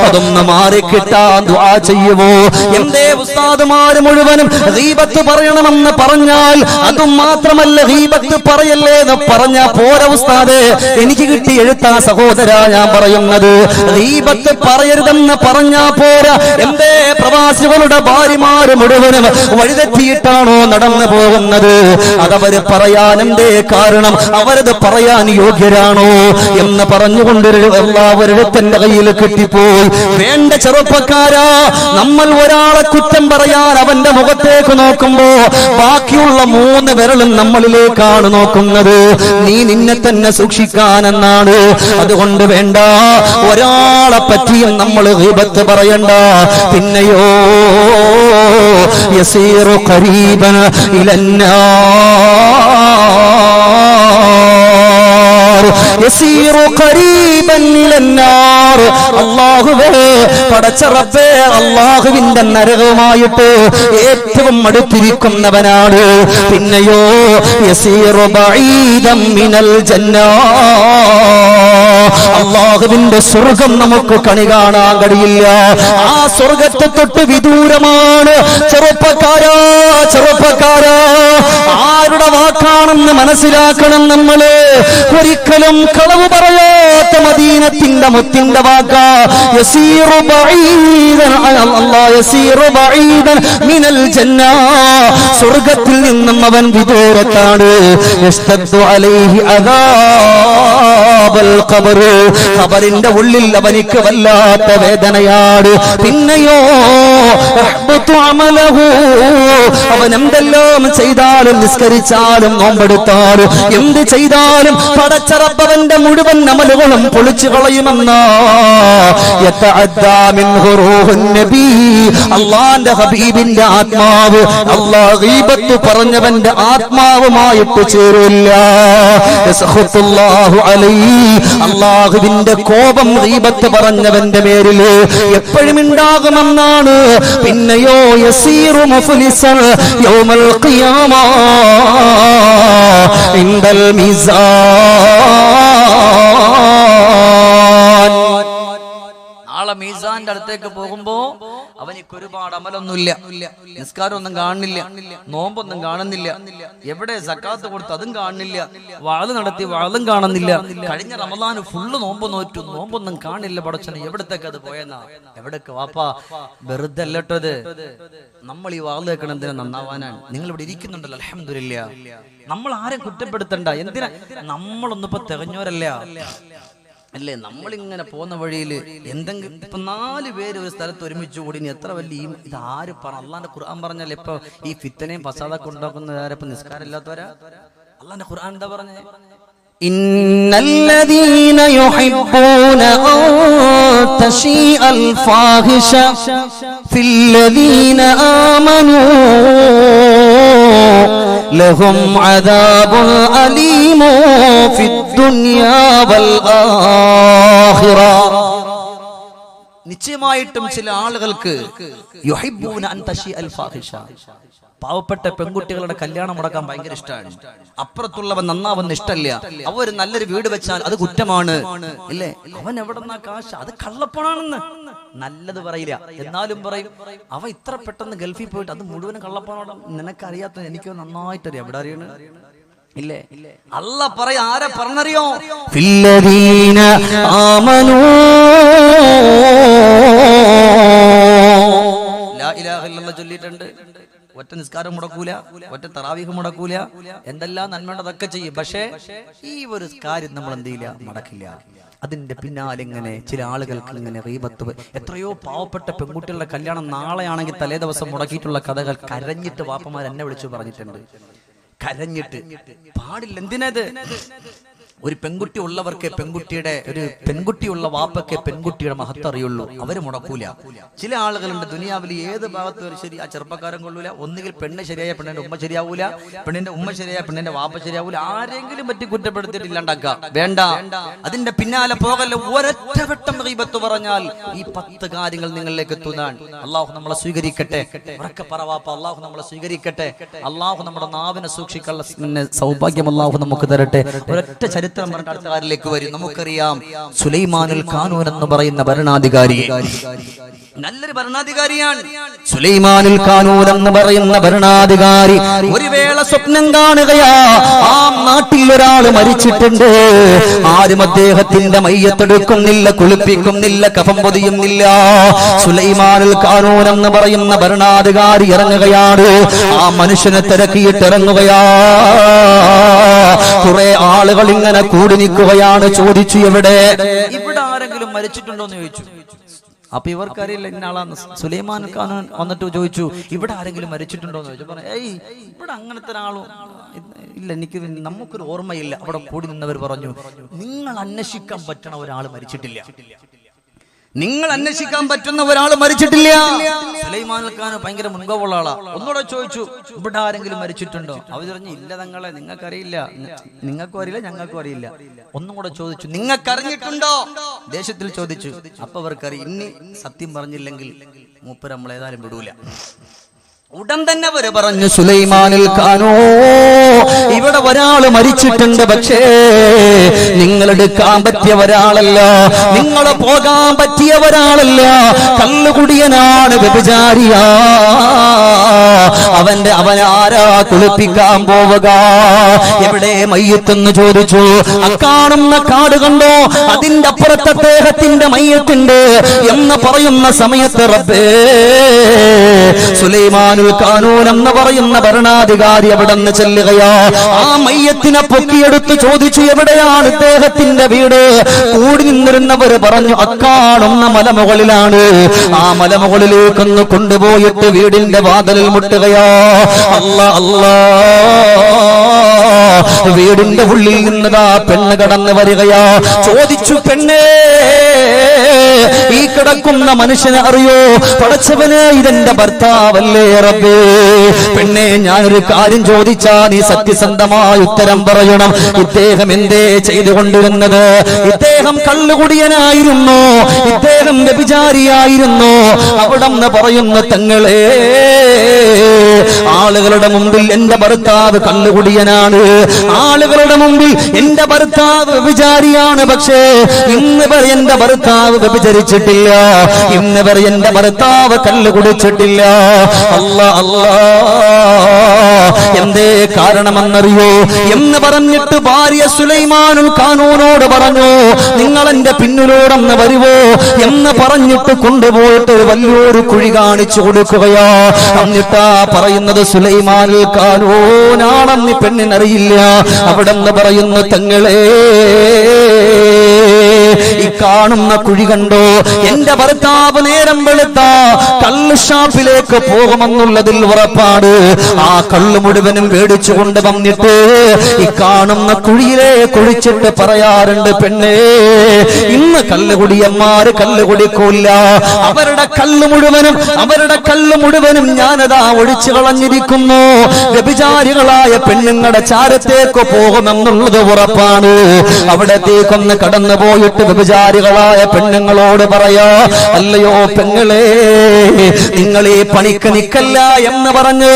Speaker 1: അതൊന്ന് മാറിക്കിട്ടാൻ ദുആ ചെയ്യുവോ? എന്തേ ഉസ്താദുമാര് മുഴുവനും ഗീബത്ത് പറയണമെന്ന് പറഞ്ഞാൽ അതും മാത്രമല്ല, ഗീബത്ത് പറയല്ലേ എന്ന് പറഞ്ഞ പോരാ ഉസ്താദേ. എനിക്ക് കിട്ടിയ എഴുത്താ സഹോദര ഞാൻ പറയുന്നത്, ഗീബത്ത് പറയരുതെന്ന് പറഞ്ഞാ പോരാ. എന്തേ പ്രവാസികളുടെ ഭാര്യമാര് മുഴുവനും വഴിതെറ്റിയിട്ടാണോ നടന്നു പോകുന്നത്? അതവര് പറയാൻ എന്തേ കാരണം? അവരത് പറയാൻ യോഗ്യരാണോ എന്ന് പറഞ്ഞുകൊണ്ട് എല്ലാവരുടെ കയ്യിൽ കിട്ടിപ്പോയി. വേണ്ട ചെറുപ്പക്കാരാ, നമ്മൾ ഒരാളെ കുറ്റം പറയാൻ അവന്റെ മുഖത്തേക്ക് നോക്കുമ്പോ ബാക്കിയുള്ള 3 വിരലും നമ്മളിലേക്കാണ് നോക്കുന്നത്. നീ നിന്നെ തന്നെ സൂക്ഷിക്കാനെന്നാണ്. അതുകൊണ്ട് വേണ്ട, ഒരാളെ പറ്റിയും നമ്മൾ ഗീബത്ത് പറയണ്ട. പിന്നെയോ യസീറു ഖരീബൻ ഇലന്നാർ, യസീറു ഖരീബൻ ഇലന്നാർ. അല്ലാഹുവേ, പടച്ച റബ്ബേ, അല്ലാഹുവിന്റെ നരകവുമായിട്ട് ഏറ്റവും അടുത്തിരിക്കുന്നവനാണ്. പിന്നെയോ യസീറു ബഈദൻ മിനൽ ജന്ന, അല്ലാഹുവിന്റെ സ്വർഗം നമുക്ക് കണി കാണാൻ കഴിയില്ല. ആ സ്വർഗത്തെ തൊട്ട് വിദൂരമാണ്. ചെറുപ്പക്കാരാ, ആരുടെ വാക്കാണെന്ന് മനസ്സിലാക്കണം നമ്മള്. ഒരിക്കലും കളവ് പറയാത്ത മദീനത്തിന്റെ മുത്തിന്റെ വാക്കാ. യസീറു ബഈദൻ, അല്ലാഹു യസീറു ബഈദൻ മിനൽ ജന്ന, സ്വർഗത്തിൽ നിന്നും അവൻ വിദൂരത്താണ്. യസ്തദ്ദു അലൈഹി അദാബൽ ഖബർ, ഖബറിന്റെ ഉള്ളിൽ അവനിക്ക് വല്ലാത്ത വേദനയാണ്. പിന്നെയോ അവൻ എന്തെല്ലാം ചെയ്താലും, നിസ്കരിച്ചാലും നോമ്പെടുത്താലും എന്ത് ചെയ്താലും പടച്ച റബ്ബവന്റെ മുഴുവൻ അമലുകളും പൊളിച്ചു കളയുമെന്നാ. അല്ലാഹുവിന്റെ ഹബീബിന്റെ ആത്മാവ് അല്ലാഹു ഗീബത്ത് പറഞ്ഞവന്റെ ആത്മാവുമായിട്ട് ചേരില്ല. അല്ലാഹുവിന്റെ കോപം ഗീബത്ത് പറഞ്ഞവന്റെ പേരിൽ എപ്പോഴും ഉണ്ടാകുമെന്നാണ്. പിന്നെയോ യസീറു മുഫ്ലിസൻ യൗമൽ ഖിയാമ ഇൻദൽ മീസാൻ. നാളെ മീസാന്റെ അടുത്തേക്ക് പോകുമ്പോ അവനിക്ക് ഒരുപാട് അമലൊന്നുമില്ല, നിസ്കാരമൊന്നും കാണുന്നില്ല, നോമ്പൊന്നും കാണുന്നില്ല, എവിടെ സക്കാത്ത് കൊടുത്ത് അതും കാണുന്നില്ല, വാള് നടത്തി വാളും കാണുന്നില്ല, കഴിഞ്ഞ റമളാന് ഫുള്ള് നോമ്പ് നോറ്റു, നോമ്പൊന്നും കാണില്ല. പടച്ചനെ എവിടത്തേക്ക് അത് പോയെന്നാ? എവിടേക്ക് വാപ്പാ? വെറുതെ അല്ലട്ടത്. നമ്മൾ ഈ വാള് കേൾക്കണം എന്തിനാ? നന്നാവാനാണ്. നിങ്ങൾ ഇവിടെ ഇരിക്കുന്നുണ്ടല്ലോ, അൽഹംദുലില്ലാ. നമ്മൾ ആരെ കുറ്റപ്പെടുത്തണ്ട. എന്തിനാ? നമ്മളൊന്നിപ്പോ തികഞ്ഞവരല്ല അല്ലേ? നമ്മളിങ്ങനെ പോകുന്ന വഴിയിൽ എന്തെങ്കിലും ഇപ്പൊ 4 പേര് ഒരു സ്ഥലത്ത് ഒരുമിച്ച് കൂടി എത്ര വലിയ ഇത് ആര് പറഞ്ഞു? അള്ളാന്റെ ഖുർആൻ പറഞ്ഞാൽ ഇപ്പൊ ഈ ഫിത്തനയും ഫസാദൊക്കെ ഉണ്ടാക്കുന്നവരാരിപ്പോ നിസ്കാരം ഇല്ലാത്തവരാ? അള്ളാന്റെ ഖുർആൻ എന്താ പറഞ്ഞേ? ഇന്നല്ലദീന യുഹിബ്ബൂന അൻ തശീഅൽ ഫാഹിഷ ഫില്ലദീന ആമനൂ ലഹും അദാബുൻ അലീമു ഫിദ്ദുനിയാ വൽ ആഖിറ. നിശ്ചയമായിട്ടും ചില ആളുകൾക്ക് യുഹിബ്ബൂന അൻ തശീഅൽ ഫാഹിഷ, പാവപ്പെട്ട പെൺകുട്ടികളുടെ കല്യാണം മുടക്കാൻ ഭയങ്കര ഇഷ്ടമാണ്. അപ്പുറത്തുള്ളവൻ നന്നാവുന്ന ഇഷ്ടമല്ല. അവർ നല്ലൊരു വീട് വെച്ചാൽ അത് കുറ്റമാണ്, ഇല്ലേ? അവൻ എവിടെന്നാ കാശ്? അത് കള്ളപ്പണാണെന്ന് നല്ലത് പറയില്ല, എന്നാലും പറയും അവ ഇത്ര പെട്ടെന്ന് ഗൾഫിൽ പോയിട്ട് അത് മുഴുവനും കള്ളപ്പണമാണ്. നിനക്കറിയാത്ത എനിക്ക് നന്നായിട്ടറിയാം. എവിടെ അറിയണ? ഇല്ലേ? അല്ലാഹ് പറയാ, ആരെ പറഞ്ഞറിയോ? ഫില്ലദീന ആമനൂ ലാ ഇലാഹ ഇല്ലല്ലാഹ് ചൊല്ലിയിട്ടുണ്ട്. ഒറ്റ നിസ്കാരം മുടക്കൂല, ഒറ്റ തറാവീഹ് മുടക്കൂല, എന്തെല്ലാം നന്മയുണ്ടതൊക്കെ ചെയ്യും. പക്ഷേ ഈ ഒരു കാര്യം നമ്മൾ എന്ത് ചെയ്യില്ല, മടക്കില്ല. അതിന്റെ പിന്നാലെ ഇങ്ങനെ ചില ആളുകൾക്ക് ഇങ്ങനെ ഗീബത്ത്. എത്രയോ പാവപ്പെട്ട പെൺകുട്ടികളുടെ കല്യാണം നാളെയാണെങ്കിൽ തലേ ദിവസം മുടക്കിയിട്ടുള്ള കഥകൾ കരഞ്ഞിട്ട് വാപ്പമാർ എന്നെ വിളിച്ചു പറഞ്ഞിട്ടുണ്ട്. കരഞ്ഞിട്ട് പാടില്ല. എന്തിനത്? ഒരു പെൺകുട്ടി ഉള്ളവർക്ക് പെൺകുട്ടിയുള്ള വാപ്പയ്ക്ക് പെൺകുട്ടിയുടെ മഹത്വം അറിയുള്ളൂ. അവര് മുടക്കൂല. ചില ആളുകളുണ്ട് ദുനിയാവിൽ ഏത് ഭാഗത്ത് ഒരു ശരി ആ ചെറുപ്പക്കാരൻ കൊള്ളൂല. ഒന്നുകിൽ പെണ്ണ് ശരിയായ പെണ്ണിന്റെ ഉമ്മ ശരിയാവൂല, പെണ്ണിന്റെ ഉമ്മ ശരിയായ പെണ്ണിന്റെ വാപ്പ ശരിയാവൂല. ആരെങ്കിലും പറ്റി കുറ്റപ്പെടുത്തിയിട്ട് ഇല്ലാണ്ടാക്കുക വേണ്ട. അതിന്റെ പിന്നാലെ പോകല്ല. ഒരൊറ്റ വട്ടം ഗീബത്ത് പറഞ്ഞാൽ ഈ 10 കാര്യങ്ങൾ നിങ്ങളിലേക്ക് എത്തുന്നതാണ്. അള്ളാഹു നമ്മളെ സ്വീകരിക്കട്ടെ. ഉറക്കെ പറ വാപ്പ, അള്ളാഹു നമ്മളെ സ്വീകരിക്കട്ടെ. അള്ളാഹു നമ്മുടെ നാവിനെ സൂക്ഷിക്കാനുള്ള സൗഭാഗ്യം അള്ളാഹു നമുക്ക് തരട്ടെ. ഒരൊറ്റ ചരിത്രം പറഞ്ഞ അടുത്ത കാര്യത്തിലേക്ക് വരും. നമുക്കറിയാം സുലൈമാനുൽ ഖാനൂൻ എന്ന് പറയുന്ന ഭരണാധികാരി നല്ലൊരു ഭരണാധികാരിയാണ്. സുലൈമാനുൽ ഖാനൂൻ എന്ന് പറയുന്ന ഭരണാധികാരി ഒരു വേള സ്വപ്നം കാണുകയാ. ആ നാട്ടിൽ ഒരാൾ മരിച്ചിട്ടുണ്ട്. ആരും അദ്ദേഹത്തിന്റെ മയ്യത്തെടുക്കുന്നില്ല, കുളിപ്പിക്കുന്നില്ല, കഫം പൊതിയുന്നില്ല. സുലൈമാനുൽ ഖാനൂൻ എന്ന് പറയുന്ന ഭരണാധികാരി ഇറങ്ങുകയാണ്. ആ മനുഷ്യനെ തിരക്കിയിട്ട് ഇറങ്ങുകയാ. കുറെ ആളുകൾ ഇങ്ങനെ കൂടി നിൽക്കുകയാണ്. ചോദിച്ചു, ഇവിടെ ആരെങ്കിലും മരിച്ചിട്ടുണ്ടോ എന്ന് ചോദിച്ചു. അപ്പൊ ഇവർക്കറിയില്ല ഇന്ന ആളാന്ന്. സുലൈമാൻ ഖാനൂൻ വന്നിട്ട് ചോദിച്ചു, ഇവിടെ ആരെങ്കിലും മരിച്ചിട്ടുണ്ടോ എന്ന് ചോദിച്ചു. പറഞ്ഞു, ഏയ് ഇവിടെ അങ്ങനത്തെ ഒരാളും ഇല്ല, എനിക്ക് നമുക്കൊരു ഓർമ്മയില്ല. അവിടെ കൂടി നിന്നവർ പറഞ്ഞു, നിങ്ങൾ അന്വേഷിക്കാൻ പറ്റണ ഒരാൾ മരിച്ചിട്ടില്ല. നിങ്ങൾ അന്വേഷിക്കാൻ പറ്റുന്ന ഒരാൾ മരിച്ചിട്ടില്ല. സുലൈമാനുൽ ഖാൻ ഭയങ്കര മുൻകോപമുള്ള ആളാ. ഒന്നുകൂടെ ചോദിച്ചു, ഇവിടെ ആരെങ്കിലും മരിച്ചിട്ടുണ്ടോ? അവർ പറഞ്ഞു, ഇല്ല തങ്ങളെ, നിങ്ങൾക്കറിയില്ല. നിങ്ങൾക്കും അറിയില്ല, ഞങ്ങൾക്കും അറിയില്ല. ഒന്നും കൂടെ ചോദിച്ചു, നിങ്ങൾക്കറിഞ്ഞിട്ടുണ്ടോ? ദേശത്തിൽ ചോദിച്ചു. അപ്പൊ അവർക്കറിയാം, ഇനി സത്യം പറഞ്ഞില്ലെങ്കിൽ മൂപ്പര് നമ്മളേതായാലും വിടൂല. ഉടൻ തന്നെ അവര് പറഞ്ഞു, സുലൈമാനുൽ ഖാനോ, ഇവിടെ ഒരാള് മരിച്ചിട്ടുണ്ട്. പക്ഷേ നിങ്ങൾ എടുക്കാൻ പറ്റിയ ഒരാളല്ല, നിങ്ങൾ പോകാൻ പറ്റിയ ഒരാളല്ല. കള്ളുകുടിയനാണ്, വ്യഭിചാരിയാ. അവനാരാ കുളിപ്പിക്കാൻ പോവുക? എവിടെ മയ്യത്തെന്ന് ചോദിച്ചു. അക്കാണുന്ന കാട് കണ്ടോ? അതിന്റെ അപ്പുറത്ത് അദ്ദേഹത്തിന്റെ മയ്യത്തുണ്ട് എന്ന് പറയുന്ന സമയത്ത് റബ്ബേ, സുലൈമാനുൽ ഖാനൂൻ എന്ന് പറയുന്ന ഭരണാധികാരി അവിടെ നിന്ന് ചെല്ലുകയാ. ആ മയ്യത്തിനെ പൊക്കിയെടുത്ത് ചോദിച്ചു, എവിടെയാണ് ഇദ്ദേഹത്തിന്റെ വീട്? കൂടി നിന്നിരുന്നവര് പറഞ്ഞു, അക്കാണുന്ന മലമുകളിലാണ്. ആ മലമുകളിലേക്കൊന്ന് കൊണ്ടുപോയിട്ട് വീടിന്റെ വാതിലിൽ മുട്ടുകയാ. അല്ലാ അല്ലാ, വീടിന്റെ ഉള്ളിൽ നിന്നതാ പെണ്ണ് കടന്നു വരികയാ. ചോദിച്ചു, പെണ്ണേ, ഈ കിടക്കുന്ന മനുഷ്യനെ അറിയോ? പടച്ചവനെ, ഇതെന്റെ ഭർത്താവല്ലേ റബ്ബേ. പെണ്ണെ, ഞാനൊരു കാര്യം ചോദിച്ചാ നീ സത്യസന്ധമായ ഉത്തരം പറയണം. ഇദ്ദേഹം എന്തേ ചെയ്തുകൊണ്ടിരുന്നത്? ഇദ്ദേഹം കള്ളുകുടിയനായിരുന്നു, ഇദ്ദേഹം വ്യഭിചാരിയായിരുന്നു. അവിടെന്ന് പറയുന്ന തങ്ങളെ, ആളുകളുടെ മുമ്പിൽ എന്റെ ഭർത്താവ് കള്ളുകുടിയനാണ്, ആളുകളുടെ മുമ്പിൽ എന്റെ ഭർത്താവ് വ്യഭിചാരിയാണ്. പക്ഷേ ഇന്ന് വരെ എന്റെ ഭർത്താവ് വ്യഭിചരിച്ചിട്ടില്ല, ഇന്ന് വരെ എന്റെ ഭർത്താവ് കള്ളു കുടിച്ചിട്ടില്ല. അല്ലാ അല്ലാ, എന്തേ കാരണമെന്നറിയോ എന്ന് പറഞ്ഞിട്ട് ഭാര്യ സുലൈമാനുൽ ഖാനൂനോട് പറഞ്ഞു, നിങ്ങൾ എന്റെ പിന്നിലൂടെന്ന് വരുവോ എന്ന് പറഞ്ഞിട്ട് കൊണ്ടുപോയിട്ട് വലിയൊരു കുഴി കാണിച്ചു കൊടുക്കുകയാ. എന്നിട്ടാ പറയുന്നത്, സുലൈമാനുൽ ഖാനൂനാണെന്ന് ഈ പെണ്ണിനറിയില്ല. അവിടെ നിന്ന് പറയുന്നു, തങ്ങളെ, ഈ കാണുന്ന കുഴി കണ്ടോ? എന്റെ ഭർത്താവ് നേരം വെളുത്ത കള്ള് ഷാപ്പിലേക്ക് പോകുമെന്നുള്ളതിൽ ഉറപ്പാണ്. ആ കള്ള് മുഴുവനും മേടിച്ചുകൊണ്ട് വന്നിട്ട് ഈ കാണുന്ന കുഴിയിലെ കുഴിച്ചിട്ട് പറയാറുണ്ട്, പെണ്ണേ, ഇന്ന് കള്ളുകുടിയന്മാര് കള്ള് കുടിക്കൂല്ല, അവരുടെ കള്ള് മുഴുവനും ഞാനതാ ഒഴിച്ചു കളഞ്ഞിരിക്കുന്നു. വ്യഭിചാരികളായ പെണ്ണുങ്ങളുടെ ചാരത്തേക്ക് പോകുമെന്നുള്ളത് ഉറപ്പാണ്. അവിടത്തേക്കൊന്ന് കടന്നു പോയിട്ട് വ്യഭിചാരികളായ പെണ്ണുങ്ങളോട് പറയാ, അല്ലയോ പെങ്ങളെ, നിങ്ങൾ ഈ പണിക്ക് നിക്കല്ല എന്ന് പറഞ്ഞ്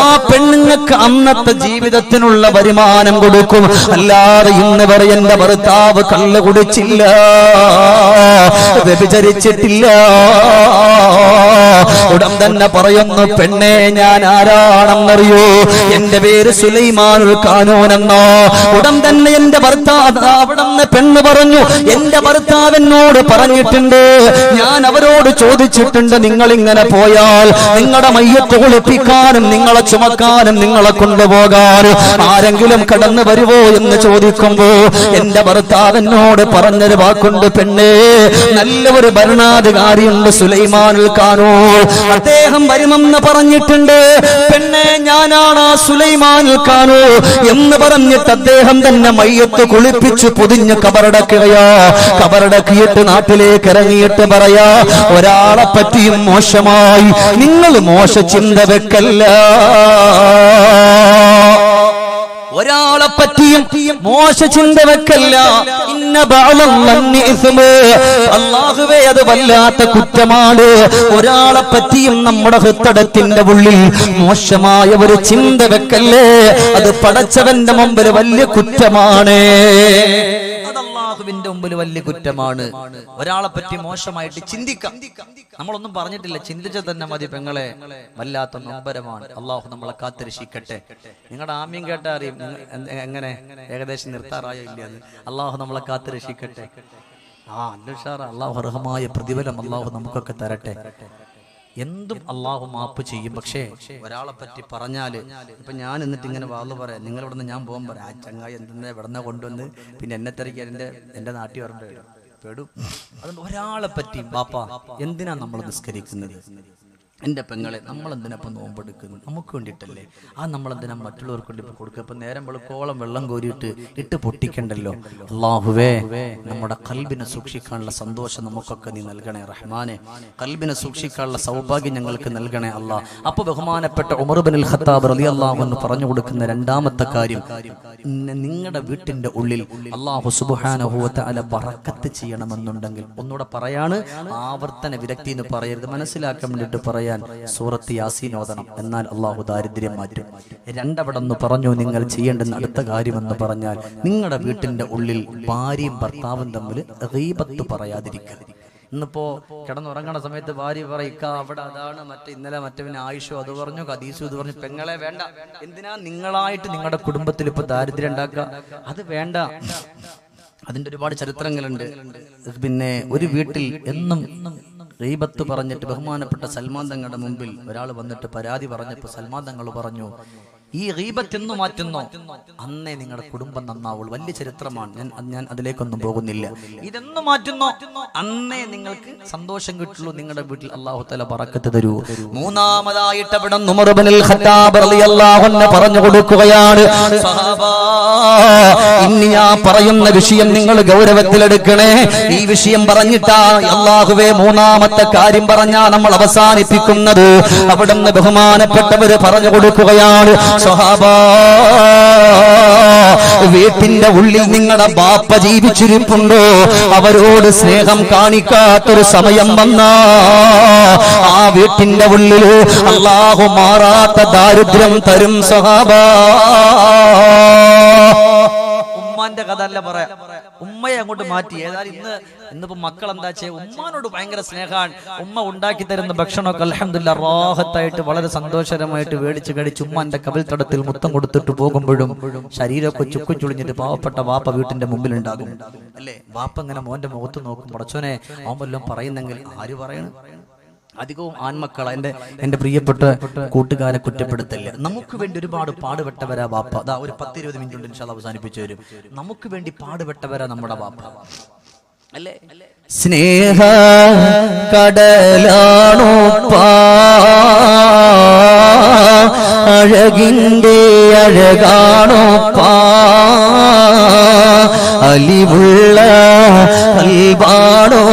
Speaker 1: ആ പെണ്ണുങ്ങൾക്ക് അന്നത്തെ ജീവിതത്തിനുള്ള വരുമാനം കൊടുക്കും. അല്ലാതെ ഇന്ന് വരെ എന്റെ ഭർത്താവ് കള്ള് കുടിച്ചില്ല, വ്യഭിചരിച്ചിട്ടില്ല. ഉടൻ തന്നെ പറയുന്നു, പെണ്ണെ, ഞാൻ ആരാണെന്നറിയോ? എന്റെ പേര് സുലൈമാനുൽ ഖാനൂൻ എന്നോ. ഉടൻ തന്നെ എന്റെ ഭർത്താവ്, അവിടെ നിന്ന് പെണ്ണ് പറഞ്ഞു, എന്റെ ഭർത്താവിനോട് പറഞ്ഞിട്ടുണ്ട്, ഞാൻ അവരോട് ചോദിച്ചിട്ടുണ്ട്, നിങ്ങൾ ഇങ്ങനെ പോയാൽ നിങ്ങളുടെ മയ്യത്ത് കുളിപ്പിക്കാനും നിങ്ങളെ ചുമക്കാനും നിങ്ങളെ കൊണ്ടുപോകാനും ആരെങ്കിലും കടന്നു വരുവോ എന്ന് ചോദിക്കുമ്പോ എന്റെ ഭർത്താവിനോട് പറഞ്ഞൊരു വാക്കുണ്ട്, പെണ്ണേ, നല്ലൊരു ഭരണാധികാരിയുണ്ട് സുലൈമാനുൽ ഖാനൂൻ. അദ്ദേഹം വരുമെന്ന് പറഞ്ഞിട്ടുണ്ട്. പെണ്ണെ ഞാനാണ് സുലൈമാനുൽ ഖാനു എന്ന് പറഞ്ഞിട്ട് അദ്ദേഹം തന്നെ മയ്യത്ത് കുളിപ്പിച്ചു പൊതിഞ്ഞ് കബറടക്കുകയോ. കബറടക്കിയിട്ട് നാട്ടിലേക്ക് ഇറങ്ങിയിട്ട് പറയാ, ഒരാളെ പറ്റിയും മോശമായി നിങ്ങൾ മോശ ചിന്ത വെക്കല്ല, ഒരാളെ പറ്റിയും മോശ ചിന്ത വെക്കല്ല. ഇന്ന ബഅലല്ലാഹി ഇസ്മു, അല്ലാഹുവേ അത് വല്ലാത്ത കുറ്റമാണ്. ഒരാളെ പറ്റിയും നമ്മുടെ ഹൃദയത്തിന്റെ ഉള്ളിൽ മോശമായ ഒരു ചിന്ത വെക്കല്ലേ, അത് പടച്ചവന്റെ മുമ്പിൽ വലിയ കുറ്റമാണ്. അല്ലാഹുവിന്റെ മുമ്പിൽ വലിയ കുറ്റമാണ്. ഒരാളെ പറ്റി മോശമായിട്ട് ചിന്തിക്കാം. നമ്മളൊന്നും പറഞ്ഞിട്ടില്ല, ചിന്തിച്ചാൽ തന്നെ മതി പെങ്ങളെ, വല്ലാത്ത നൊമ്പരമാണ്. അള്ളാഹു നമ്മളെ കാത്തിരക്ഷിക്കട്ടെ. നിങ്ങളുടെ ആമ്യം കേട്ടാ അറിയും എങ്ങനെ ഏകദേശം നിർത്താറായോ ഇല്ലയെന്ന്. അള്ളാഹു നമ്മളെ കാത്തിരക്ഷിക്കട്ടെ. അള്ളാഹു അർഹമായ പ്രതിഫലം അള്ളാഹു നമുക്കൊക്കെ തരട്ടെ. എന്തും അള്ളാഹു മാപ്പ് ചെയ്യും. പക്ഷേ ഒരാളെ പറ്റി പറഞ്ഞാല്, ഇപ്പൊ ഞാൻ എന്നിട്ട് ഇങ്ങനെ വാള് പറയാം, നിങ്ങൾ ഇവിടുന്ന് ഞാൻ പോകാൻ പറയാം, ആ ചങ്ങായി എന്തെന്നെ ഇവിടുന്ന് കൊണ്ടുവന്ന് പിന്നെ എന്നെ തിരക്കി എന്റെ നാട്ടിൽ വരേണ്ടി വരും, പെടും. അതുകൊണ്ട് ഒരാളെ പറ്റി ബാപ്പ എന്തിനാ നമ്മൾ നിസ്കരിക്കുന്നത്? എൻ്റെ പെങ്ങളെ, നമ്മളെന്തിനപ്പം നോമ്പെടുക്കുന്നു? നമുക്ക് വേണ്ടിയിട്ടല്ലേ. ആ നമ്മളെന്തിനാ മറ്റുള്ളവർക്ക് വേണ്ടി കൊടുക്കുക? ഇപ്പം നേരം വെളുക്കോളം വെള്ളം കോരിയിട്ട് ഇട്ട് പൊട്ടിക്കണ്ടല്ലോ. അല്ലാഹുവേ, നമ്മുടെ കൽബിനെ സൂക്ഷിക്കാനുള്ള സന്തോഷം നമുക്കൊക്കെ നീ നൽകണേ റഹ്മാനെ. കൽബിനെ സൂക്ഷിക്കാനുള്ള സൗഭാഗ്യം ഞങ്ങൾക്ക് നൽകണേ അല്ലാ. അപ്പോൾ ബഹുമാനപ്പെട്ട ഉമർ ഇബ്നുൽ ഖത്താബ് റളിയല്ലാഹു അൻഹു പറഞ്ഞു കൊടുക്കുന്ന രണ്ടാമത്തെ കാര്യം, നിങ്ങളുടെ വീട്ടിൻ്റെ ഉള്ളിൽ അല്ലാഹു സുബ്ഹാനഹു വ തആല ബറക്കത്ത് ചെയ്യണമെന്നുണ്ടെങ്കിൽ, ഒന്നുകൂടെ പറയാണ്, ആവർത്തന വിരക്തി എന്ന് പറയരുത്, മനസ്സിലാക്കാൻ വേണ്ടിയിട്ട് പറയാൻ, സൂറത്ത് യാസീൻ ഓതണം. എന്നാൽ അള്ളാഹു ദാരിദ്ര്യം മാറ്റും. രണ്ടവിടെന്ന് പറഞ്ഞു നിങ്ങൾ ചെയ്യേണ്ടുന്ന അടുത്ത കാര്യമെന്ന് പറഞ്ഞാൽ, നിങ്ങളുടെ വീട്ടിന്റെ ഉള്ളിൽ ഭാര്യയും ഭർത്താവും തമ്മിൽ ഗീബത്ത് പറയാതിരിക്കുക. ഇന്നിപ്പോ കിടന്നുറങ്ങണ സമയത്ത് ഭാര്യ പറയിക്ക അവിടെ അതാണ്, ഇന്നലെ മറ്റവന് ആയിഷോ അത് പറഞ്ഞു, ഖദീസു ഇത് പറഞ്ഞു. പെങ്ങളെ വേണ്ട, എന്തിനാ നിങ്ങളായിട്ട് നിങ്ങളുടെ കുടുംബത്തിൽ ഇപ്പൊ ദാരിദ്ര്യം ഉണ്ടാക്കുക? അത് വേണ്ട. അതിന്റെ ഒരുപാട് ചരിത്രങ്ങളുണ്ട്. പിന്നെ ഒരു വീട്ടിൽ എന്നും ഗീബത്ത് പറഞ്ഞിട്ട് ബഹുമാനപ്പെട്ട സൽമാൻ തങ്ങളുടെ മുമ്പിൽ ഒരാൾ വന്നിട്ട് പരാതി പറഞ്ഞപ്പോൾ സൽമാൻ തങ്ങൾ പറഞ്ഞു, ഈ ഗീബത്ത് എന്ന് മാറ്റുന്നോ അന്നേ നിങ്ങളുടെ കുടുംബം നന്നാവുള്ളൂ. വലിയ ചരിത്രമാണ്, ഞാൻ അതിലേക്കൊന്നും പോകുന്നില്ല. ഇതെന്ന് മാറ്റുന്നോ അന്നേ നിങ്ങൾക്ക് സന്തോഷം കിട്ടുള്ളൂ, നിങ്ങളുടെ വീട്ടിൽ അല്ലാഹു തആല ബറക്കത്ത് തരൂ. മൂന്നാമതായിട്ട് അവിടെ ഉമർ ഇബ്നുൽ ഖത്താബ് റളിയല്ലാഹു അൻഹു പറഞ്ഞു കൊടുക്കുകയാണ്, സഹാബാ, ഇനി ഞാൻ പറയുന്ന വിഷയം നിങ്ങൾ ഗൗരവത്തിലെടുക്കണേ. ഈ വിഷയം പറഞ്ഞിട്ടാ അല്ലാഹുവേ മൂന്നാമത്തെ കാര്യം പറഞ്ഞാ നമ്മൾ അവസാനിപ്പിക്കുന്നത്. അവിടുന്ന് ബഹുമാനപ്പെട്ടവര് പറഞ്ഞു കൊടുക്കുകയാണ്, സ്വഹാബാ, വീട്ടിന്റെ ഉള്ളിൽ നിങ്ങളുടെ ബാപ്പ ജീവിച്ചിരിപ്പുണ്ടോ? അവരോട് സ്നേഹം കാണിക്കാത്തൊരു സമയം വന്നാ ആ വീട്ടിന്റെ ഉള്ളിൽ അല്ലാഹു മാറാത്ത ദാരിദ്ര്യം തരും സ്വഹാബാ. ഉമ്മാന്റെ കഥ അല്ല പറയാ, ഉമ്മയെ അങ്ങോട്ട് മാറ്റി. ഏതായാലും ഇന്നിപ്പോ മക്കൾ എന്താ ചെയ്യുക? ഉമ്മാനോട് ഭയങ്കര സ്നേഹമാണ്. ഉമ്മ ഉണ്ടാക്കി തരുന്ന ഭക്ഷണമൊക്കെ അൽഹംദുലില്ലാഹ് റാഹത്തായിട്ട് വളരെ സന്തോഷകരമായിട്ട് മേടിച്ച് കഴിച്ച് ഉമ്മാന്റെ കവിൾത്തടത്തിൽ മുത്തം കൊടുത്തിട്ട് പോകുമ്പോഴും ശരീരമൊക്കെ ചുക്കുചുളിഞ്ഞിട്ട് പാവപ്പെട്ട വാപ്പ വീട്ടിന്റെ മുമ്പിൽ ഉണ്ടാകും അല്ലേ? വാപ്പ ഇങ്ങനെ മോന്റെ മുഖത്ത് നോക്കും, പടച്ചോനെ അവൻ വല്ലതും പറയുന്നെങ്കിൽ ആര് പറയണം? അധികവും ആൺമക്കളെ എന്റെ പ്രിയപ്പെട്ട കൂട്ടുകാരെ കുറ്റപ്പെടുത്തില്ല. നമുക്ക് വേണ്ടി ഒരുപാട് പാടുപെട്ടവരാ വാപ്പ. അതാ ഒരു 10-20 മിനിറ്റ് കൊണ്ട് ഇൻഷാ അല്ലാഹ് അവസാനിപ്പിച്ചു വരും. നമുക്ക് വേണ്ടി പാടുപെട്ടവരാ നമ്മുടെ വാപ്പ അല്ലേ? സ്നേഹ കടലാണോ അഴകിന്റെ അഴകാണോ അലിവുള്ള കൽബാണോ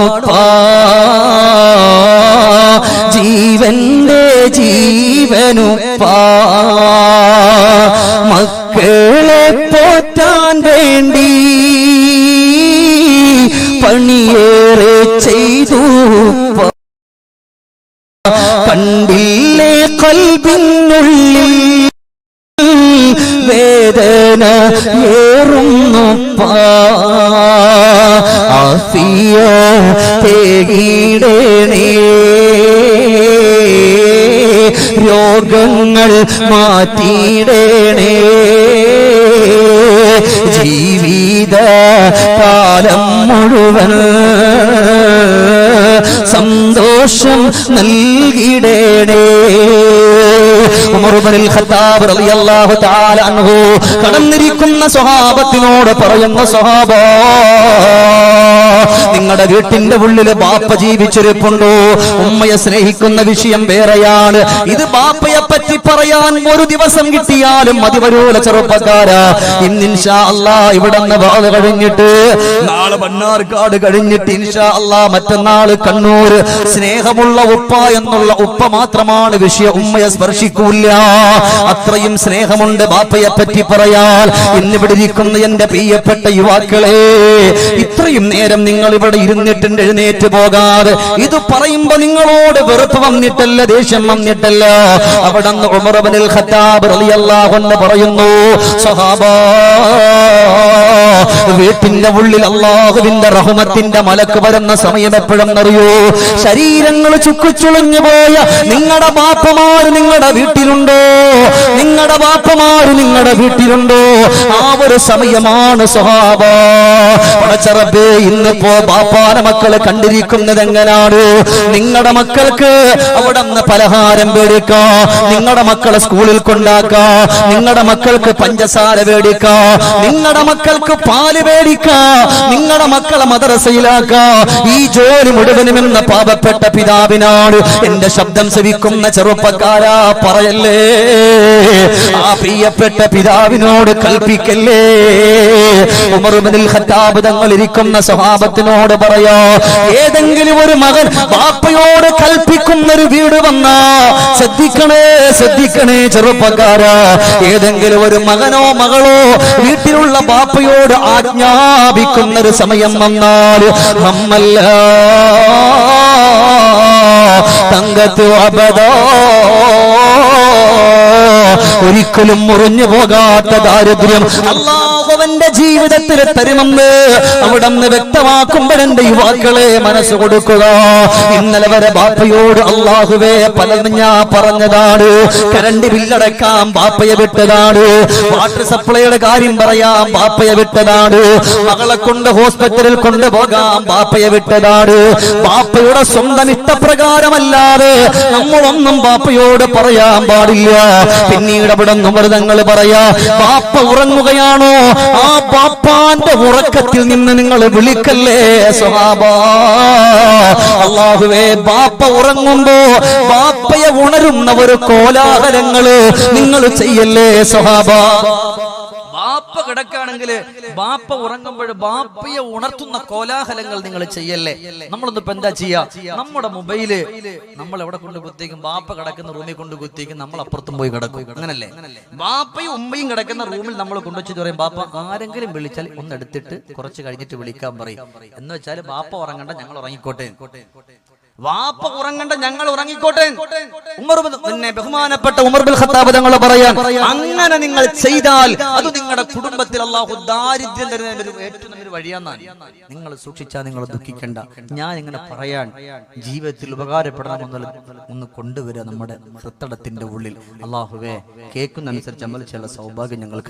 Speaker 1: ജീവന്റെ ജീവനുപ്പാ മക്കളെ പോറ്റാൻ വേണ്ടി പണിയേറെ ചെയ്തു കണ്ടില്ലേ കൽബിനുള്ളിൽ വേദന ഏറുന്നുപ്പാ ആഫിയ തേടിയിടണേ രോഗങ്ങൾ മാറ്റിയിടണേ ജീവിത കാലം മുഴുവൻ സന്തോഷം നൽകിടണേ ഉമർ ഇബ്നുൽ ഖത്താബ് റളിയല്ലാഹു തആല അൻഹു കടന്നിരിക്കുന്ന സ്വഹാബത്തിനോട് പറയുന്ന സ്വഹാബ, നിങ്ങളുടെ വീട്ടിന്റെ ഉള്ളിൽ ബാപ്പ ജീവിച്ചിരിപ്പുണ്ടോ? ഉമ്മയെ സ്നേഹിക്കുന്ന വിഷയം വേറെയാണ്. ഇത് ബാപ്പയെ പറ്റി പറയാൻ ഒരു ദിവസം കിട്ടിയാലും മതി വരൂല ചെറുപ്പക്കാരാ. ഇന്ന് ഇൻഷാ അല്ലാഹ് ഇവിടുന്ന് വാള് കഴിഞ്ഞിട്ട് നാളെ മണ്ണാർക്കാട് കഴിഞ്ഞിട്ട് ഇൻഷാ അല്ലാഹ് മറ്റന്നാള് കണ്ണൂർ. സ്നേഹമുള്ള ഉപ്പ എന്നുള്ള ഉപ്പ മാത്രമാണ് വിഷയം, ഉമ്മയെ സ്പർശിക്കൂല. അത്രയും സ്നേഹമുണ്ട് ബാപ്പയെ പറ്റി പറയാൻ. ഇന്നിവിടെ ഇരിക്കുന്ന എന്റെ പ്രിയപ്പെട്ട യുവാക്കളെ, ഇത്രയും നേരം നിങ്ങൾ ഇവിടെ ഇരുന്നിട്ടുണ്ട് എഴുന്നേറ്റ് പോകാതെ. ഇത് പറയുമ്പോ നിങ്ങളോട് വെറുപ്പ് വന്നിട്ടല്ല, ദേഷ്യം വന്നിട്ടല്ല. അവിടെ നിന്ന് ഉമർ ഇബ്നുൽ ഖത്താബ് റളിയല്ലാഹു അൻഹു പറയുന്നു, സഹാബാ, വീട്ടിന്റെ ഉള്ളിൽ അല്ലാഹുവിന്റെ റഹ്മത്തിന്റെ മലക്ക് വരുന്ന സമയം എപ്പോഴെന്നറിയോ? ശരീരങ്ങൾ ചുക്കുചുളഞ്ഞു പോയ നിങ്ങളുടെ ബാപ്പമാര് നിങ്ങളുടെ വീട്ടിലുണ്ടോ? നിങ്ങളുടെ ബാപ്പമാര് നിങ്ങളുടെ വീട്ടിലുണ്ടോ? ആ ഒരു സമയമാണ് സ്വഹാബാ. പടച്ചറബേ, ഇന്നിപ്പോ ബാപ്പാന്റെ മക്കള് കണ്ടിരിക്കുന്നത് എങ്ങനാണ്? നിങ്ങളുടെ മക്കൾക്ക് അവിടെ നിന്ന് പലഹാരം മേടിക്കാ, നിങ്ങളുടെ മക്കളെ സ്കൂളിൽ കൊണ്ടാക്കാ, നിങ്ങളുടെ മക്കൾക്ക് പഞ്ചസാര മേടിക്കാ, നിങ്ങളുടെ മക്കൾക്ക് പാല് മേടിക്കാ, നിങ്ങളുടെ മക്കളെ മദ്രസയിലാക്കാ. ഈ ജോലി മുഴുവനും എന്ന പാപപ്പെട്ട പിതാവിനാണ്. എന്റെ ശബ്ദം ശ്രവിക്കുന്ന ചെറുപ്പക്കാരാ, പറയല്ലേ, ആ പ്രിയപ്പെട്ട പിതാവിനോട് കൽപ്പിക്കല്ലേ. ഉമർ ഇബ്നുൽ ഖത്താബ് തങ്ങൾ ഇരിക്കുന്ന സ്വഹാബത്തിനോട് പറയാ, ഏതെങ്കിലും ഒരു മകൻ ബാപ്പയോട് കൽപ്പിക്കുന്ന ഒരു വീട് വന്നാ ശ്രദ്ധിക്കണേ, ശ്രദ്ധിക്കണേ ചെറുപ്പക്കാരാ. ഏതെങ്കിലും ഒരു മകനോ മകളോ വീട്ടിലുള്ള ബാപ്പയോട് ആജ്ഞാപിക്കുന്ന ഒരു സമയം വന്നാൽ നമ്മല്ല തങ്കത്തു അബദോ, ഒരിക്കലും മുറിഞ്ഞു പോകാത്ത ദാരിദ്ര്യം അല്ലാഹുവിന്റെ ജീവിതത്തിൽ തരുമെന്ന് അവിടെ നിന്ന് വ്യക്തമാക്കുമ്പോഴെന്റെ യുവാക്കളെ മനസ്സ് കൊടുക്കുക. ഇന്നലെ വരെ ബാപ്പയോട് അല്ലാഹുവേ പലതും ഞാൻ പറഞ്ഞതാണ്. കറണ്ട് ബില്ലടക്കാൻ ബാപ്പയെ വിട്ടതാണ്, വാട്ടർ സപ്ലൈയുടെ കാര്യം പറയാൻ ബാപ്പയെ വിട്ടതാണ്, മകളെ കൊണ്ട് ഹോസ്പിറ്റലിൽ കൊണ്ടുപോകാൻ ബാപ്പയെ വിട്ടതാണ്. ബാപ്പയുടെ സ്വന്തം ഇഷ്ടപ്രകാരമല്ലാതെ നമ്മളൊന്നും ബാപ്പയോട് പറയാൻ പാടില്ല. പിന്നീട് അവിടെ നിന്നും പറയാ, ബാപ്പ ഉറങ്ങുകയാണോ? ആ ബാപ്പാന്റെ ഉറക്കത്തിൽ നിന്ന് നിങ്ങൾ വിളിക്കല്ലേ സ്വഹാബാ. അല്ലാഹുവേ, ബാപ്പ ഉറങ്ങുമ്പോ ബാപ്പയെ ഉണരുന്ന ഒരു കോലാഹലങ്ങള് നിങ്ങൾ ചെയ്യല്ലേ സ്വഹാബാ. ബാപ്പ കിടക്കുകയാണെങ്കിൽ ബാപ്പ ഉറങ്ങുമ്പോൾ ബാപ്പയെ ഉണർത്തുന്ന കോലാഹലങ്ങൾ നിങ്ങൾ ചെയ്യല്ലേ. നമ്മളൊന്നും ഇപ്പൊ എന്താ ചെയ്യാ? നമ്മുടെ മൊബൈല് നമ്മൾ എവിടെ കൊണ്ട് കുത്തിയേക്കും? ബാപ്പ കിടക്കുന്ന റൂമിൽ കൊണ്ട് കുത്തിയേക്കും, നമ്മൾ അപ്പുറത്തും പോയി കിടക്കും. അങ്ങനല്ലേ? ബാപ്പയും ഉമ്മയും കിടക്കുന്ന റൂമിൽ നമ്മൾ കൊണ്ടുവച്ചിട്ട് പറയും, ബാപ്പ ആരെങ്കിലും വിളിച്ചാൽ ഒന്ന് എടുത്തിട്ട് കുറച്ച് കഴിഞ്ഞിട്ട് വിളിക്കാൻ പറയും. എന്ന് വെച്ചാൽ ബാപ്പ ഉറങ്ങണ്ട, ഞങ്ങൾ ഉറങ്ങിക്കോട്ടെ. വാപ്പ ഉറങ്ങണ്ട, ഞങ്ങൾ ഉറങ്ങിക്കോട്ടെ. ബഹുമാനപ്പെട്ട ഉമർ ഇബ്നുൽ ഖത്താബ് തങ്ങൾ പറയാൻ, അങ്ങനെ നിങ്ങൾ ചെയ്താൽ അത് നിങ്ങളുടെ കുടുംബത്തിൽ അല്ലാഹു ദാരിദ്ര്യം തരുന്ന ഏറ്റവും നല്ലൊരു വഴിയാന്നാണ്. നിങ്ങൾ സൂക്ഷിച്ചാൽ നിങ്ങൾ ദുഃഖിക്കണ്ട. ഞാൻ ഇങ്ങനെ പറയാൻ ജീവിതത്തിൽ ഉപകാരപ്പെടണമെന്നുള്ള ഒന്ന് കൊണ്ടുവരിക നമ്മുടെ ഹൃദയത്തിന്റെ ഉള്ളിൽ. അല്ലാഹുവേ, കേൾക്കുന്ന അനുസരിച്ച് അമൽ ചെയ്യാനുള്ള സൗഭാഗ്യം ഞങ്ങൾക്ക്